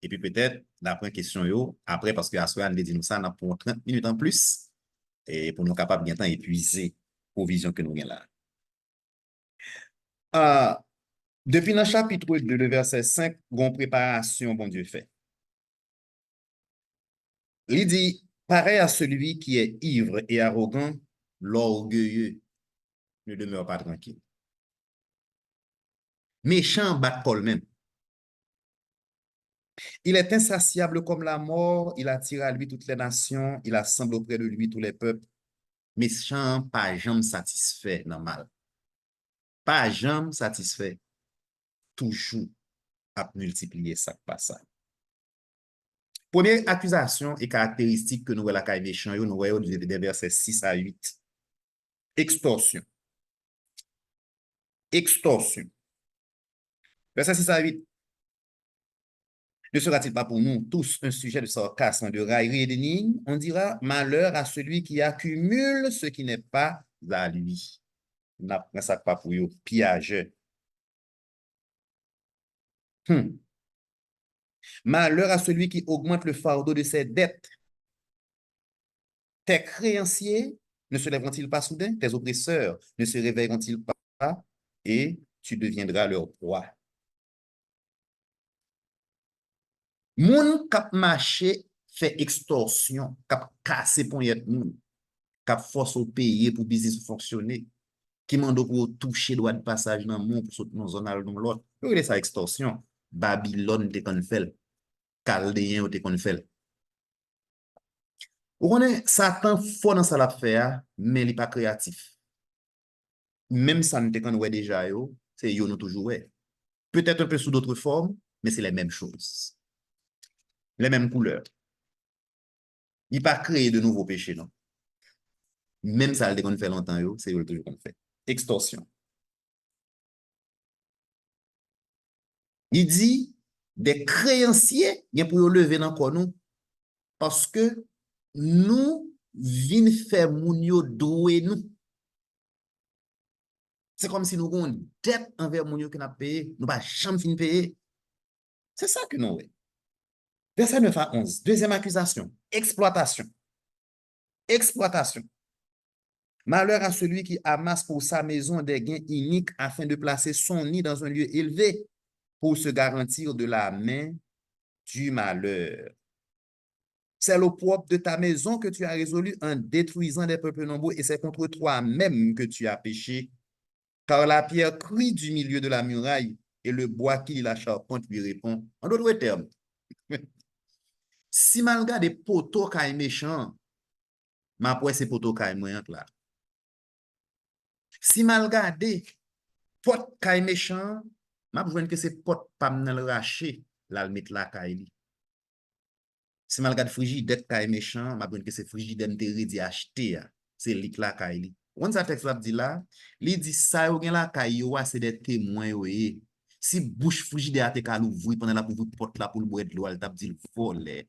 Et puis peut-être, la première question, après, parce que à ce moment, dit nous ça, on a pour 30 minutes en plus, et pour nous capables bien temps épuiser aux visions que nous avons là. Depuis le chapitre 2, le verset 5, gon préparation, bon Dieu fait. Il dit, pareil à celui qui est ivre et arrogant, l'orgueilleux ne demeure pas tranquille. Méchant bat Paul même. Il est insatiable comme la mort, il attire à lui toutes les nations, il assemble auprès de lui tous les peuples. Méchant, pas jamais satisfait, normal. Pas jamais satisfait, toujours à multiplier ça par ça. Première accusation et caractéristique que nous voyons la méchant, nous voyons des versets 6 à 8. Extorsion. Extorsion. Verset 6 à 8. Ne sera-t-il pas pour nous tous un sujet de sarcasme, de raillerie et d'énigme? On dira malheur à celui qui accumule ce qui n'est pas à lui. On n'apprend ça pas pour eux, piageux. Malheur à celui qui augmente le fardeau de ses dettes. Tes créanciers ne se lèveront-ils pas soudain? Tes oppresseurs ne se réveilleront-ils pas? Et tu deviendras leur proie. Moun kap marché fait extorsion, kap casse poignet moun, kap force au payer pour business fonctionner, qui mande pour toucher droit de passage dans moun pour sauter dans zone dans l'autre. Vous ça extorsion. Babylone te kon fait, Chaldéen te kon fait. Vous connaissez, Satan fort dans sa l'affaire, mais il n'est pas créatif. Même ça ne te kon ouais déjà yo, c'est yo nous toujours ouais. Peut-être un peu sous d'autres formes, mais c'est les mêmes choses. Les mêmes couleurs. Il n'a pas créé de nouveaux péchés, non. Même ça, il fait longtemps, c'est toujours qu'on fait. Extorsion. Il dit, des créanciers, il pour lever dans nous, parce que nous vin faire mounio doué nous. C'est comme si nous avons une dette envers mounio qui n'a payé, nous pas jamais fin payer. C'est ça que nous, ouais. Verset 9 à 11. Deuxième accusation. Exploitation. Exploitation. Malheur à celui qui amasse pour sa maison des gains iniques afin de placer son nid dans un lieu élevé pour se garantir de la main du malheur. C'est l'opprobre de ta maison que tu as résolu en détruisant des peuples nombreux et c'est contre toi-même que tu as péché. Car la pierre crie du milieu de la muraille et le bois qui la charpente lui répond. En d'autres termes, si malgré des poteaux qui méchants, ma poêle c'est poteaux qui moyen là. Si malgré pot qui méchant, m'a besoin que ces pot pas m'nal racher la mettre la caille. Si malgré frigidaire qui méchant, m'a besoin que ces frigidaire te redi acheter, c'est lik la caille. On ça texte là dit là, il dit ça yo gen la caille c'est des témoins yo. Si bouche frigidaire te ka l'ouvrir pendant la pour pot là pour le boire de l'eau, elle t'a dit voler.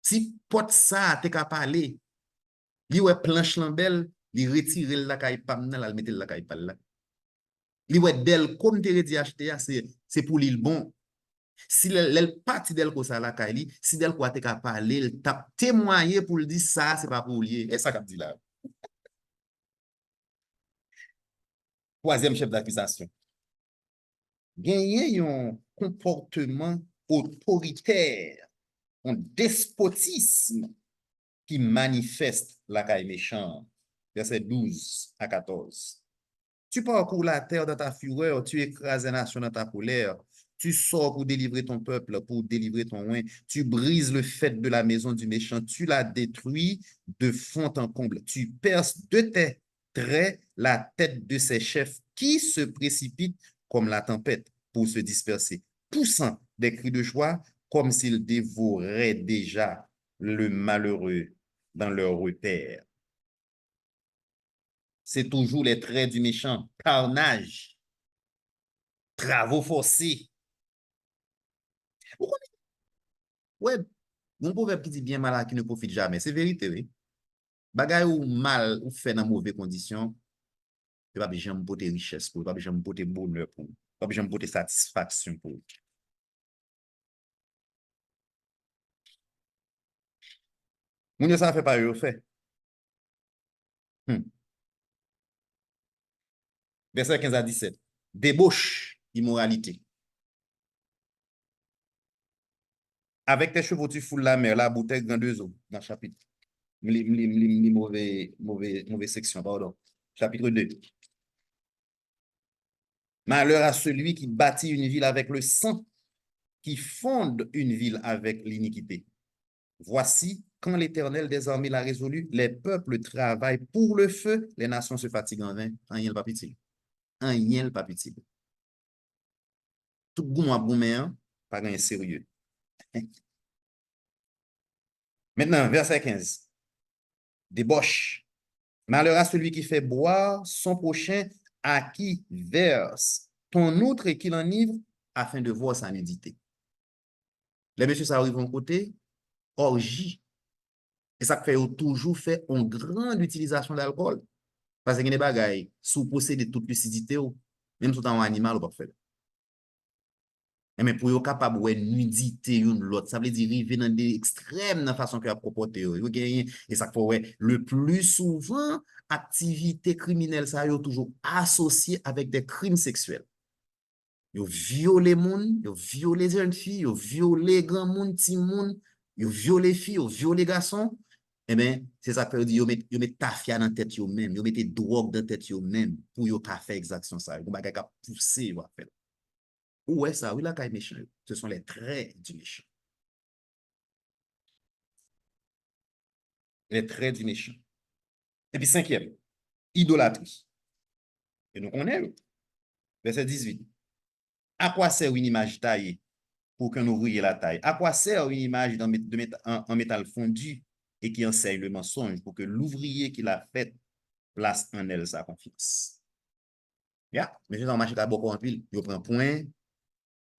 Si pot ça te ka parler, li wè planche lambel, li retire la caille pam nan la mette la caille pal là. Li wè del comme te redi acheter c'est pour l'île bon. Si l'elle parti del ko ça la caille, si del ko te ka parler, il t'a témoigné pour le dire ça c'est pas pour lier. Et ça qu'a dit là. Troisième chef d'accusation. Gagner un comportement autoritaire, un despotisme qui manifeste la caille méchante. Verset 12 à 14. Tu parcours la terre dans ta fureur, tu écrases la nation dans ta colère, tu sors pour délivrer ton peuple, pour délivrer ton oin, tu brises le faîte de la maison du méchant, tu la détruis de fond en comble, tu perces de tes traits la tête de ses chefs qui se précipitent comme la tempête pour se disperser, poussant des cris de joie comme s'ils dévoraient déjà le malheureux dans leur repère. C'est toujours les traits du méchant, carnage, travaux forcés. Ouais, mon proverbe qui dit bien mal à qui ne profite jamais, c'est vérité, oui. Bagay ou mal ou fait dans mauvaises conditions, tu vas jamais porter richesse pour, tu vas jamais porter bonheur pour, tu vas jamais porter satisfaction pour. Moun yo ça fait pas yo fait. Verset 15 à 17. Débauche, immoralité. Avec tes chevaux, tu foules la mer, la bouteille dans deux eaux, dans le chapitre. Mauvaise section, pardon. Chapitre 2. Malheur à celui qui bâtit une ville avec le sang, qui fonde une ville avec l'iniquité. Voici, quand l'Éternel des armées l'a résolu, les peuples travaillent pour le feu, les nations se fatiguent en vain. Un yel pas pitié. Un yel pas pitié. Tout goût à boumé, pas gain sérieux. Maintenant, verset 15. Débauche. Malheur à celui qui fait boire son prochain, à qui verse ton outre et qui l'enivre, afin de voir sa nudité. Les messieurs, ça arrive en côté, orgie. Et ça fait toujours fait une grande utilisation d'alcool. Parce qu'il y a des bagailles, sous posséder toute lucidité, même si c'est un animal, ou pas faire. Mais pour être capable de nudité une l'autre, ça veut dire arriver dans des extrêmes dans la façon que a comporté. Et ça fait le plus souvent, activité criminelle, ça est toujours associé avec des crimes sexuels. Yo violé moun, yo violé jeunes filles, yo violé grand moun, petit moun, yo violé filles, yo violé garçons. Eh bien, c'est ça que veut dire, yo met tafia dans tête yo même, yo mette drogue dans tête yo même pour yo ka faire exaction ça. Yo bagay ka pousser yo a faire. Où est ça? Oui, là, quand méchant. Ce sont les traits du méchant. Les traits du méchant. Et puis, cinquième, idolâtrie. Et nous connaissons, verset 18. À quoi sert une image taillée pour qu'on ouvrier la taille? À quoi sert une image en métal fondu et qui enseigne le mensonge pour que l'ouvrier qui l'a fait place en elle sa confiance? Mais je dans marché beaucoup en pile, je prends point,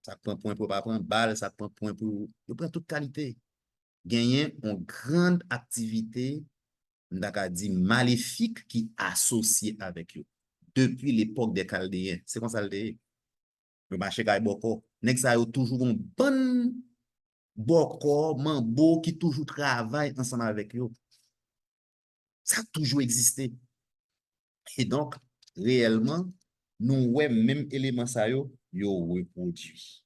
ça prend point pour pas prendre balle, ça prend point pour, je prends toute qualité. Gagner une grande activité, dit maléfique qui associe avec eux. Depuis l'époque des Chaldéens, c'est comme ça le marché beaucoup. Next ça a toujours un bon corps, mambo qui toujours travaille ensemble avec eux. Ça a toujours existé. Et donc, réellement, nous, ouais, même élément ça yo reproduit.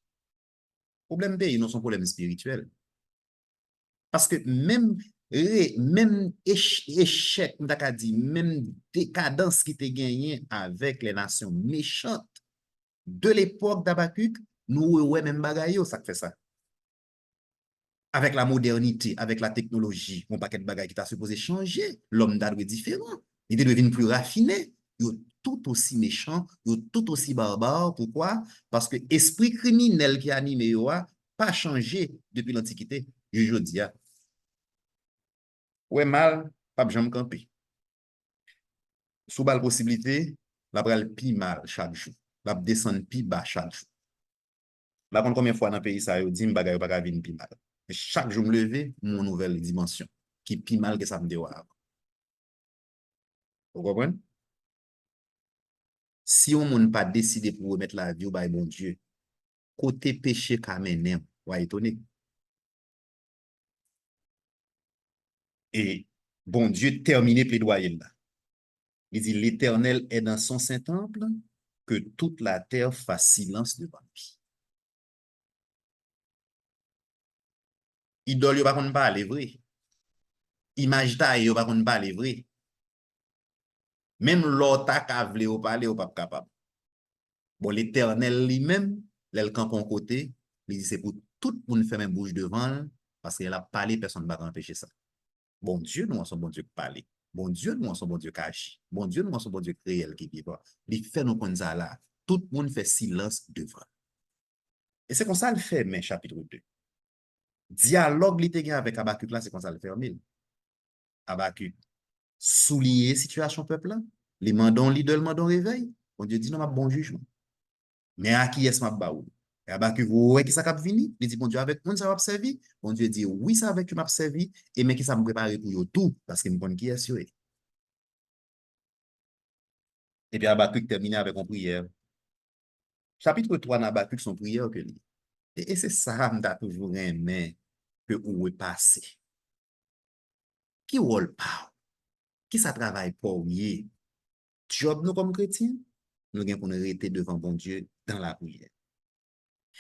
Problème B, non, son problème spirituel. Parce que même échec, même décadence qui était gagné avec les nations méchantes de l'époque d'Habakkuk, nous, ouais, même bagaille, ça fait ça. Avec la modernité, avec la technologie, mon paquet de bagailles qui t'a supposé changer, l'homme d'art est différent. Il est devenu plus raffiné. Il est tout aussi méchant, il est tout aussi barbare. Pourquoi? Parce que l'esprit criminel qui anime n'a pas changé depuis l'Antiquité. Je dis, ouais, mal, pas jamais camper. Sous la possibilité, la pral pi mal chaque jour. La descend pi bas chaque jour. La combien de fois dans le pays, ça, yo dit, m'bagay pas venir pi mal. Chaque jour, me lever, mon nouvelle dimension, qui pi mal que ça me dévoile. Vous comprenez? Si on n'a pas décidé pour remettre la vie au bail bon Dieu, côté péché kamenen, va étonner. Et bon Dieu terminé plaidoyer là. Il dit, l'Éternel est dans son saint temple, que toute la terre fasse silence devant lui. Idole, yo pa kon parler vrai. Image ta yo pa kon parler vrai. Même l'autre a vle ou parler ou pas capable. Bon, l'Éternel lui-même, l'el camp kon côté, il dit c'est pour tout le monde faire même bouche devant, parce qu'il a parlé, personne ne va empêcher ça. Bon Dieu, nous, on son bon Dieu qui parle. Bon Dieu, nous, on son bon Dieu qui agit. Bon Dieu, nous, on son bon Dieu réel qui vit. Il fait nous comme ça là. Tout le monde fait silence devant. Et c'est comme ça le fait, mais chapitre 2. Dialogue li te gen avec Habakkuk là, c'est comme ça le fait. Habakkuk souligner situation peuple là, les mandons leader mandons réveil. Bon Dieu dit non, m'a bon jugement. Mais à qui est-ce m'a baou? Et Habakkuk ouais qui ça cap vini? Il dit bon Dieu avec moi ça va servir. Bon Dieu dit oui ça avec tu m'a servi et mais qui ça me préparer pour yo tout parce que me connais qui est yo. Et puis Habakkuk termine avec une prière. Chapitre 3 dans Habakkuk son prière que lui. Et c'est ça m'a toujours aimé que où est passé. Qui rôle pas? Qui ça travaille pour lui? Job nous comme chrétiens, nous avons pour nous rester devant bon Dieu dans la prière.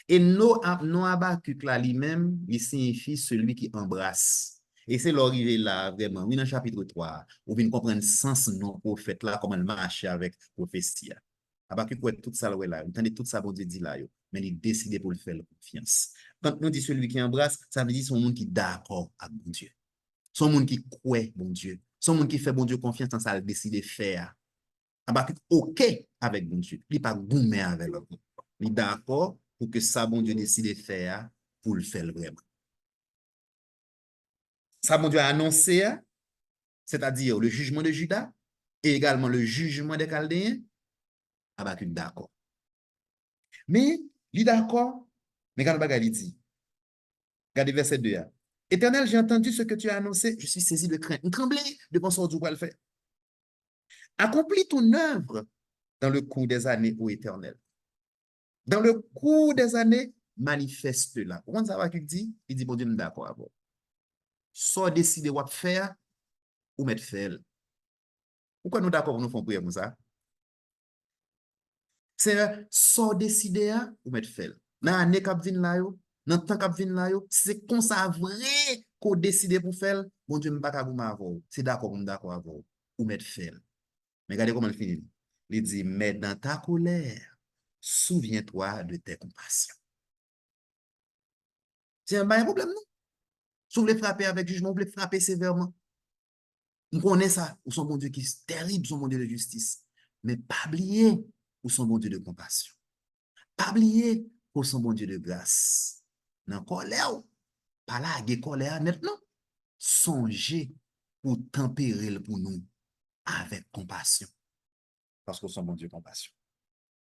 Et nos Habakkuk là lui-même, il signifie celui qui embrasse. Et c'est l'arrivée là, vraiment, oui, dans le chapitre 3, où vous comprendre le sens non prophète là, comment il marche avec prophétie. Habakkuk pour tout ça là, vous entendez tout ça, bon Dieu dit là, mais il décide pour le faire confiance. Quand nous dit celui qui embrasse, ça veut dire son monde qui est d'accord avec bon Dieu. Son monde qui croit bon Dieu. Son monde qui fait bon Dieu confiance dans ça, il décide de faire. Habakkuk OK avec bon Dieu. Il n'est pas gourmet avec le bon. Il est d'accord pour que ça, bon Dieu décide de faire pour le faire vraiment. Ça, bon Dieu a annoncé, c'est-à-dire le jugement de Juda et également le jugement des Chaldéens. Habakkuk d'accord. Mais Il est d'accord, mais quand il dit, regardez verset 2. Éternel, j'ai entendu ce que tu as annoncé, je suis saisi de crainte. Une tremblée de penser au Dieu quoi le fait. Accomplis ton œuvre dans le cours des années, ô Éternel. Dans le cours des années, manifeste-la. Comment ça va qu'il dit? Il dit, bon Dieu, d'accord avec vous. Soit décider de faire, ou mettre faire. Pourquoi nous d'accord pour nous faire prier comme ça? C'est soit décider ou mettre faire. Dans l'année qui vient là, dans le temps qui vient là, c'est comme ça vrai qu'on décide pour faire, bon Dieu, je ne vais pas vous. C'est d'accord, on d'accord avec vous. Ou mettre faire. Mais regardez comment il finit. Il dit, mais dans ta colère, souviens-toi de tes compassions. C'est un problème, non? Si vous voulez frapper avec jugement, vous voulez frapper sévèrement. On connaît ça, ou son bon Dieu qui est terrible, son bon Dieu de justice. Mais pas oublier, ou son bon Dieu de compassion. Pas oublier, ou son bon Dieu de grâce. Dans colère, pas là, il y a colère net, non. Songez pour tempérer pour nous avec compassion. Parce que son bon Dieu compassion.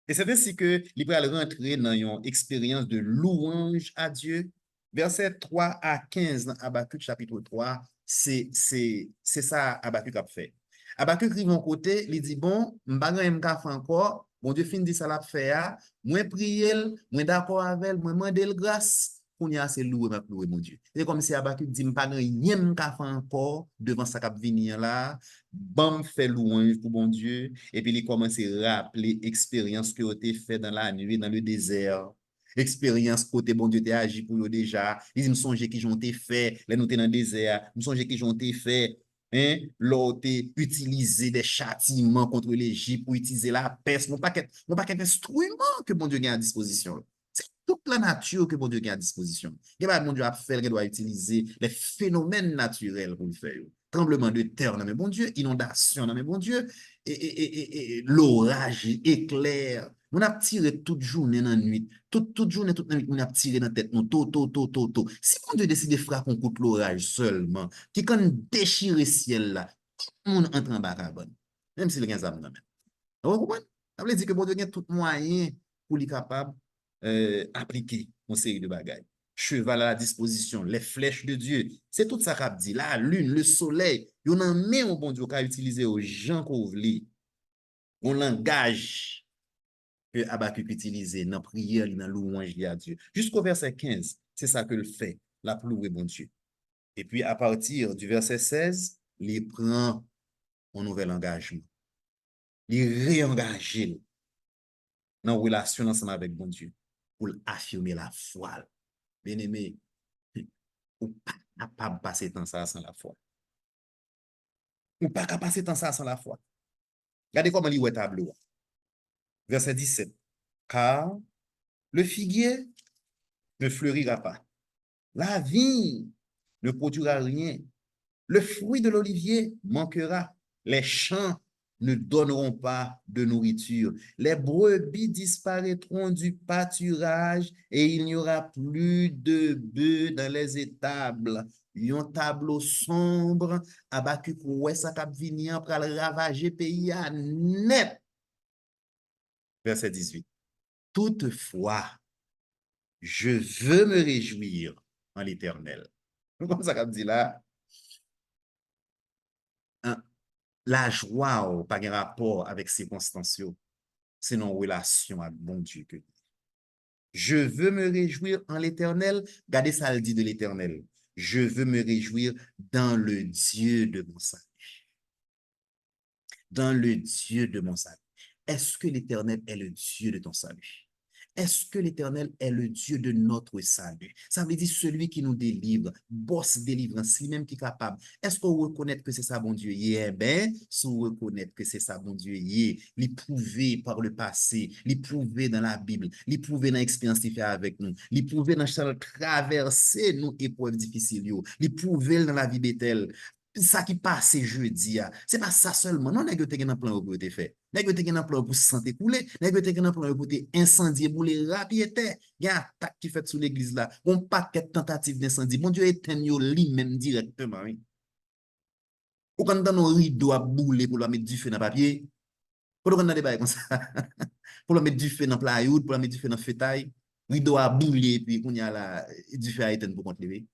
Et c'est ainsi que l'Hébreu va rentrer dans une expérience de louange à Dieu. Verset 3 à 15 dans Habakkuk chapitre 3, c'est ça Habakkuk a fait. Habakkuk arrive mon côté, il dit bon, m'bagan m'ka fait encore, bon Dieu fin dit ça l'a fait, moi prier, moi d'accord avec, moi demander grâce. Pour y a c'est louer mon Dieu. C'est comme si Habakkuk dit m'pa rien m'ka fait encore devant ça cap venir là, bon fait louange pour bon Dieu et puis il commence à rappeler expérience que tu fait dans la nuit dans le désert. Expérience côté bon Dieu t'a agi pour eux déjà. Ils me songeaient qui j'ont été fait, là nous t'es dans le désert, me songeaient qui j'ont été fait. Hein, l'autre utiliser des châtiments contre l'Égypte pour utiliser la peste, non pas qu'un instrument que bon Dieu a à disposition. C'est toute la nature que bon Dieu a à disposition. Et bien, bon Dieu a fait, il doit utiliser les phénomènes naturels pour le faire. Tremblement de terre, non mais bon Dieu, inondation, non mais bon Dieu, et l'orage, éclair. On a tiré toute journée dans la nuit, toute journée, toute la nuit, on a tiré dans la tête, nous, tout. Si bon Dieu décide de frapper un coup de l'orage seulement, qui quand déchire le ciel là, tout le monde entre en barabone, même si le gain ça me donne. Vous comprenez? Ça veut dire que bon Dieu a tout moyen pour lui capable appliquer une série de bagages. Cheval à la disposition, les flèches de Dieu. C'est tout ça qu'a dit. La lune, le soleil, il y a un même bon Dieu qu'a utilisé aux gens qu'on veut. On langage que Habakkuk utilisait dans la prière, dans la louange à Dieu. Jusqu'au verset 15, c'est ça que le fait, la louer bon Dieu. Et puis à partir du verset 16, il prend un nouvel engagement. Il réengage dans la relation ensemble avec bon Dieu pour affirmer la foi. Bien aimé, ou pas capable de passer temps ça sans la foi. Ou pas capable de passer temps ça sans la foi. Regardez comment il est tableau. Verset 17. Car le figuier ne fleurira pas. La vigne ne produira rien. Le fruit de l'olivier manquera. Les champs ne donneront pas de nourriture. Les brebis disparaîtront du pâturage et il n'y aura plus de bœufs dans les étables. Un tableau sombre, Habakkuk ouais ça cap venir pour ravager pays à net. Verset 18. Toutefois, je veux me réjouir en l'Éternel. Comme ça cap dit là, la joie n'a pas de rapport avec ces circonstances, c'est une relation avec bon Dieu. Je veux me réjouir en l'Éternel. Regardez ça, le dit de l'Éternel. Je veux me réjouir dans le Dieu de mon salut. Dans le Dieu de mon salut. Est-ce que l'Éternel est le Dieu de ton salut? Est-ce que l'Éternel est le Dieu de notre salut? Ça veut dire celui qui nous délivre, boss délivrance, lui-même qui est capable. Est-ce qu'on reconnaît que c'est ça, bon Dieu? Eh bien, si on reconnaît que c'est ça, bon Dieu, l'éprouvé par le passé, l'éprouvé dans la Bible, l'éprouvé dans l'expérience qu'il fait avec nous, l'éprouvé dans chaque traversée, nous, épreuves difficiles, l'éprouvé dans la vie bêtelle. Ça qui passe jeudi, c'est pas ça seulement. Non, n'est-ce que tu as un plan pour te faire. N'est-ce que tu as un plan pour santé couler. N'est-ce que tu as un plan pour te incendier, pour les rapidité. Il y a une attaque qui fait sous l'église là. On paquet de tentatives d'incendie. Mon Dieu, éteigne lui-même directement. Oui. Ou quand on a rideau à bouler pour la mettre du feu dans le papier, pour le mettre des bails comme ça. Pour la mettre du feu dans la plywood, pour la mettre du feu dans le fetail. rideau a boulé, puis qu'on y a la, du fait à éteindre pour continuer.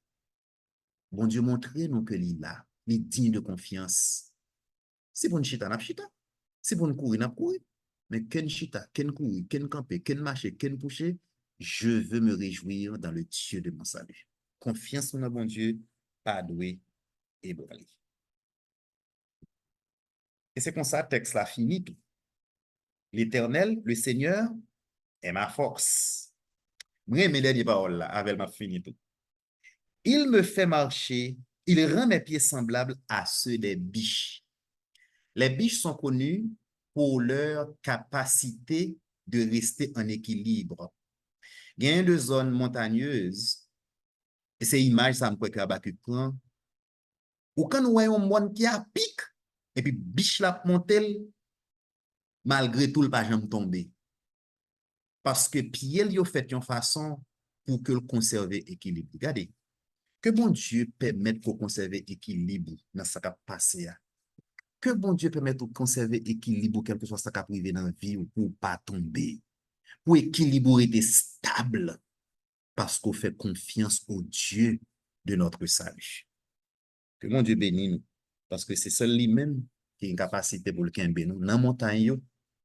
Bon Dieu, montrez-nous que l'il là, il est digne de confiance. Si pour une chita, n'a chita. Si pour une courir, n'a courir. Mais qu'un chita, qu'un courir, qu'un camper, qu'un marcher, qu'un coucher, je veux me réjouir dans le Dieu de mon salut. Confiance en un bon Dieu, pas doué et brûlé. Et c'est comme ça, texte là fini tout. L'Éternel, le Seigneur, est ma force. Moi, mes dernières paroles là, avec ma fini tout. Il me fait marcher, il rend mes pieds semblables à ceux des biches. Les biches sont connues pour leur capacité de rester en équilibre. Il y a une zone montagneuse, et c'est image ça me croit que prend, ou quand nous voyons un monde qui a pic, et puis biche la monte, malgré tout, le pas jamais tomber. Parce que pied il a fait une façon pour que le conserve équilibre. Regardez, que bon Dieu permette qu'on conserve équilibre dans ce qui a passé. Que bon Dieu permette de conserver équilibre, quel que soit ce qui a privé dans la vie, pour ne pas tomber. Pour équilibrer être stable, parce qu'on fait confiance au Dieu de notre salut. Que mon Dieu bénisse nous, parce que c'est seul lui-même qui a une capacité pour le quimber nous, dans la montagne,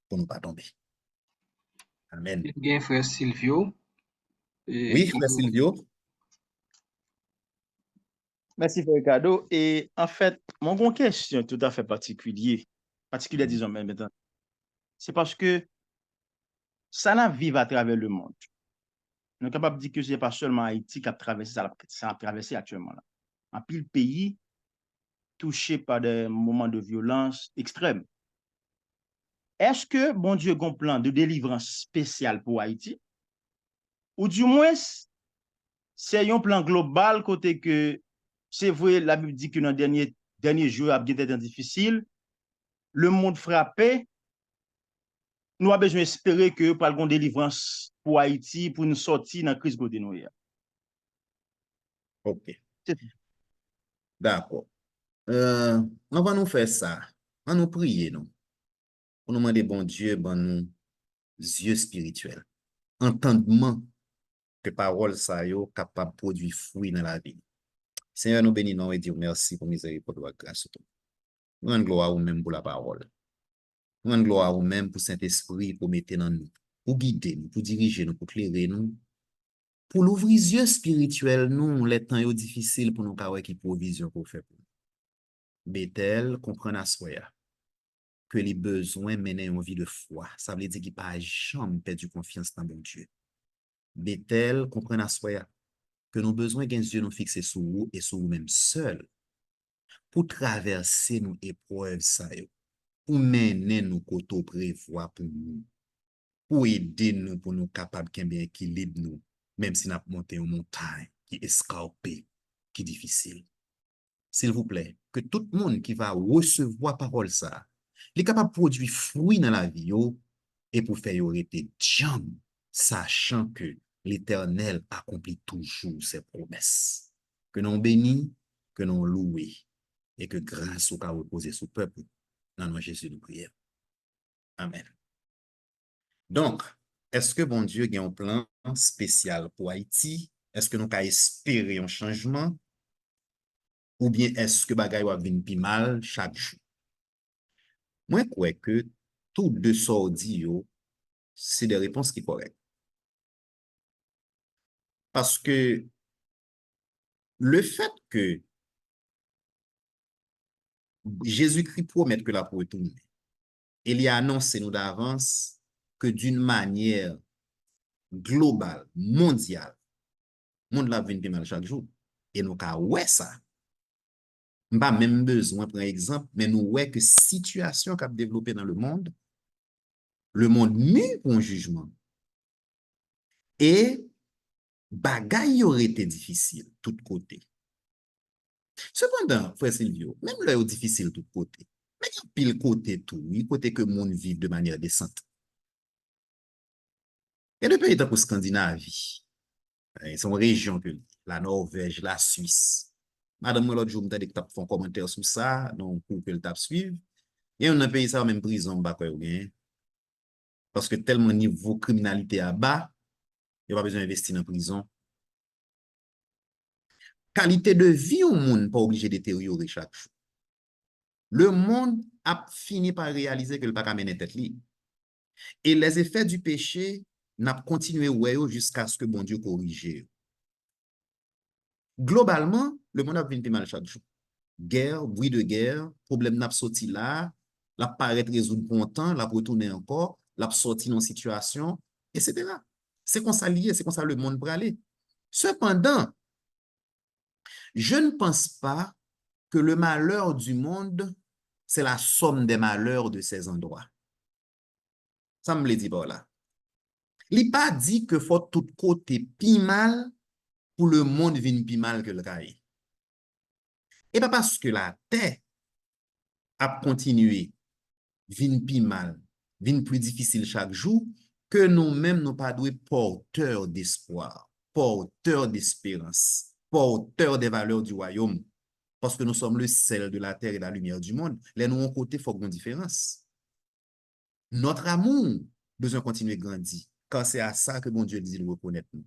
pour ne pas tomber. Amen. Bien, frère Silvio. Oui, frère Silvio. Merci, frère Ricardo. Et en fait, mon question tout à fait particulière, disons même maintenant, c'est parce que ça n'a vivre à travers le monde. Nous sommes capables de dire que ce n'est pas seulement Haïti qui a traversé ça, a traversé actuellement là. En pile pays touché par des moments de violence extrême. Est-ce que bon Dieu a un plan de délivrance spécial pour Haïti? Ou du moins, c'est un plan global côté que c'est vrai, la Bible dit que dans les derniers jours, a bien été difficile, le monde frappé, nous avons besoin d'espérer que par une délivrance pour Haïti, pour nous sortir dans la crise de nous. Ok. D'accord. On va nous faire ça. On va nous prier, nous. On nous demander, bon Dieu, bon nous, yeux spirituels. Entendement que parole ça yo capable de produire fruit dans la vie. Seigneur, nous bénissons et disons merci pour miséricorde et grâce. Nous rendons gloire à vous-même pour la parole. Nous rendons gloire à vous-même pour Saint-Esprit, pour mettre dans nous, pour guider nous, pour diriger nous, pour éclairer nous, pour l'ouvrir les yeux spirituels, nous, les temps difficiles pour nous carrer qui provision pour faire pour nous. Bethel, comprendre à soi que les besoins mènent une vie de foi. Ça veut dire qu'il n'y a pas jamais perdu confiance dans bon Dieu. Bethel, comprendre à soi que nos besoins qu'un Dieu nous fixés sur vous et sur vous-même seuls pour traverser nos épreuves, ça, pour mener nous côté prévoir pour nous, pour aider nous, pour nous capables d'un bien équilibre nous, même si nous avons monté une montagne qui est escarpée, qui est difficile. S'il vous plaît, que tout le monde qui va recevoir parole ça, il est capable de produire fruit dans la vie et pour faire arrêter jam, sachant que l'Éternel accomplit toujours ses promesses. Que nous bénis, que nous louons et que grâce au cas reposer sur le peuple, dans nom de Jésus nous prions. Amen. Donc, est-ce que bon Dieu a un plan spécial pour Haïti? Est-ce que nous avons espéré un changement? Ou bien est-ce que bagay va venir plus mal chaque jour? Moi, je crois que tout de sordi, c'est des réponses qui sont correctes. Parce que le fait que Jésus-Christ promet que la pour retourner, il a annoncé nous d'avance que d'une manière globale, mondiale, le monde va venir plus mal chaque jour. Et nous avons ouais ça. Pas même besoin, par exemple, mais nous voyons que situation qui a développé dans le monde mue pour un jugement. Et bagay aurait été difficile, tout côté. Cependant, frère Silvio, même là, c'est difficile tout côté. Mais il y a pile côté tout, il côté que le monde vive de manière décente. Il y a des pays comme Scandinavie, ils sont régions que la Norvège, la Suisse. Madame, l'autre jour, je me dit que tu as fait un commentaire sur ça, donc pour que le tape suive. Il y a un pays, ça, même prison, parce que tellement niveau criminalité à bas, Yo pas besoin d'investir dans prison. Qualité de vie au monde pas obligé de détériorer chaque jour. Le monde a fini par réaliser que le pas qu'à mener tête li. Et les effets du péché n'a continué jusqu'à ce que bon Dieu corrige. Globalement, le monde a venu plus mal chaque jour. Guerre, bruit de guerre, problème n'a sorti là, la paraît résoudre pour un temps, la retourner encore, la sorti dans une situation, etc. C'est comme ça lié, c'est comme ça le monde peut aller. Cependant, je ne pense pas que le malheur du monde, c'est la somme des malheurs de ces endroits. Ça me le dit par là. Il n'a pas dit que faut tout côté pi mal pour le monde vienne pi mal que le caille. Et pas parce que la terre a continué, vin pi mal, vin plus difficile chaque jour, que nous-mêmes nous pas doués porteurs d'espoir, porteurs d'espérance, porteurs des valeurs du royaume. Parce que nous sommes le sel de la terre et la lumière du monde. Les nous, côté, il faut qu'on différence. Notre amour besoin continuer à grandir. Car c'est à ça que bon Dieu dit de reconnaître nous.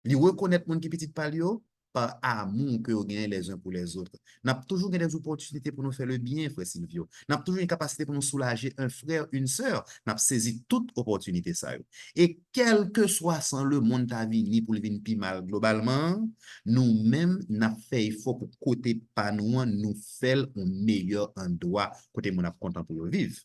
Il reconnaître mon qui petit palio par amour que vous gagnez les uns pour les autres. N'a toujours des opportunités pour nous faire le bien, frère Silvio. N'a toujours une capacité pour nous soulager un frère, une sœur. N'a saisi toute opportunité ça. Et quel que soit sans le monde ta vie pour le venir plus mal globalement, nous-mêmes n'a fait il faut pour côté pas nous faire un meilleur endroit côté mon content pour vivre.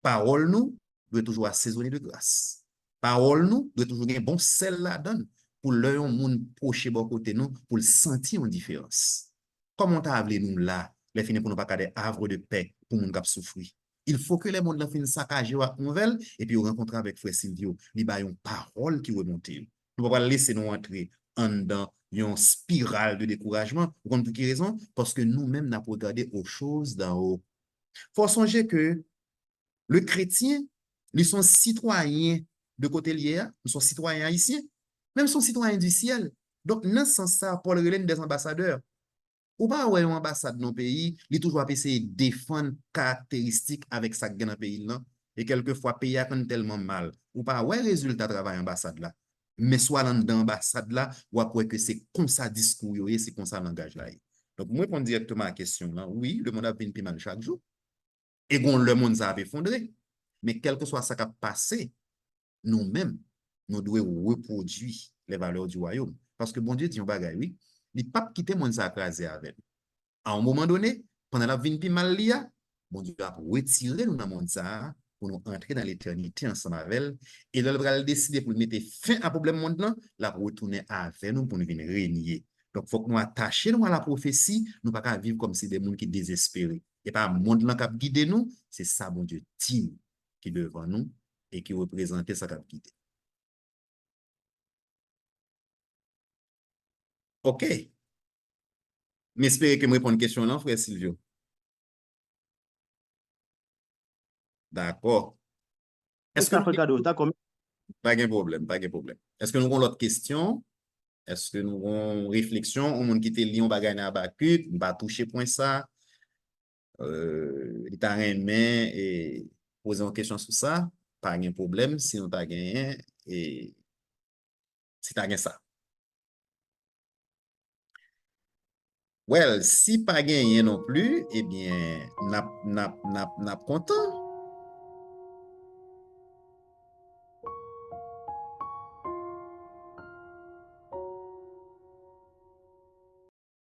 Parole nous doit toujours assaisonner de grâce. Parole nous doit toujours gagner bon sel la donne pour l'un monde proche bon côté nous pour le sentir en différence. Comment t'as appelé nous là, les finis pour nous pas des havres de paix pour moun k'ap souffrir. Il faut que les mondes la fin saccager ou nouvelle et puis rencontrer avec frère Silvio, li ba yon parole qui remonte. Nous pas laisser nous entrer en dans une spirale de découragement. Pour quelle raison? Parce que nous-mêmes n'a pas regardé aux choses d'en haut. Faut songer que le chrétien, ils sont citoyens de côté lié, ils sont citoyens haïtiens, même sont citoyens du ciel. Donc, dans ce sens-là, Paul relève des ambassadeurs. Ou pas, ouais, une ambassade dans le pays, il toujours essayer de défendre caractéristiques avec sa dans le pays là. Et quelquefois, le pays a tellement mal. Ou pas, ouais, résultat de travail ambassade là. Mais soit dans l'ambassade là, ou après que c'est comme ça discours, c'est comme ça langage là. Donc, moi, répondre directement à la question là, oui, le monde a bien plus mal chaque jour. Et bon, le monde ça a effondré. Mais quel que soit ce qui a passé, nous-mêmes, nous devons reproduire les valeurs du royaume. Parce que bon Dieu dit un bagay, oui, il ne peut pas quitter le monde ça crasé avec. À un moment donné, pendant la vie mal lia, bon Dieu a retiré nous dans le monde ça pour nous entrer dans l'éternité ensemble avec elle. Et là, il va décider pour mettre fin à problème monde là, la retourner avec nous pour nous venir régner. Donc, il faut que nous attachions à la prophétie, nous ne pouvons pas vivre comme si des gens qui désespérés. Et pas le monde qui a guidé nous, c'est ça, bon Dieu, qui est devant nous et qui représente ça qui a guidé. OK. J'espère que je réponds à une question là, frère Silvio. D'accord. Est-ce que pas de problème, pas de problème. Est-ce que nous avons l'autre question? Est-ce que nous avons réflexion? On qui était lié en bagaille à Bakut, on va toucher point ça. Il t'a aimé et poser une question sur ça, pas de problème si on t'a gagné et si t'as gagné ça. Well, si pas gagné non plus, eh bien, n'a content.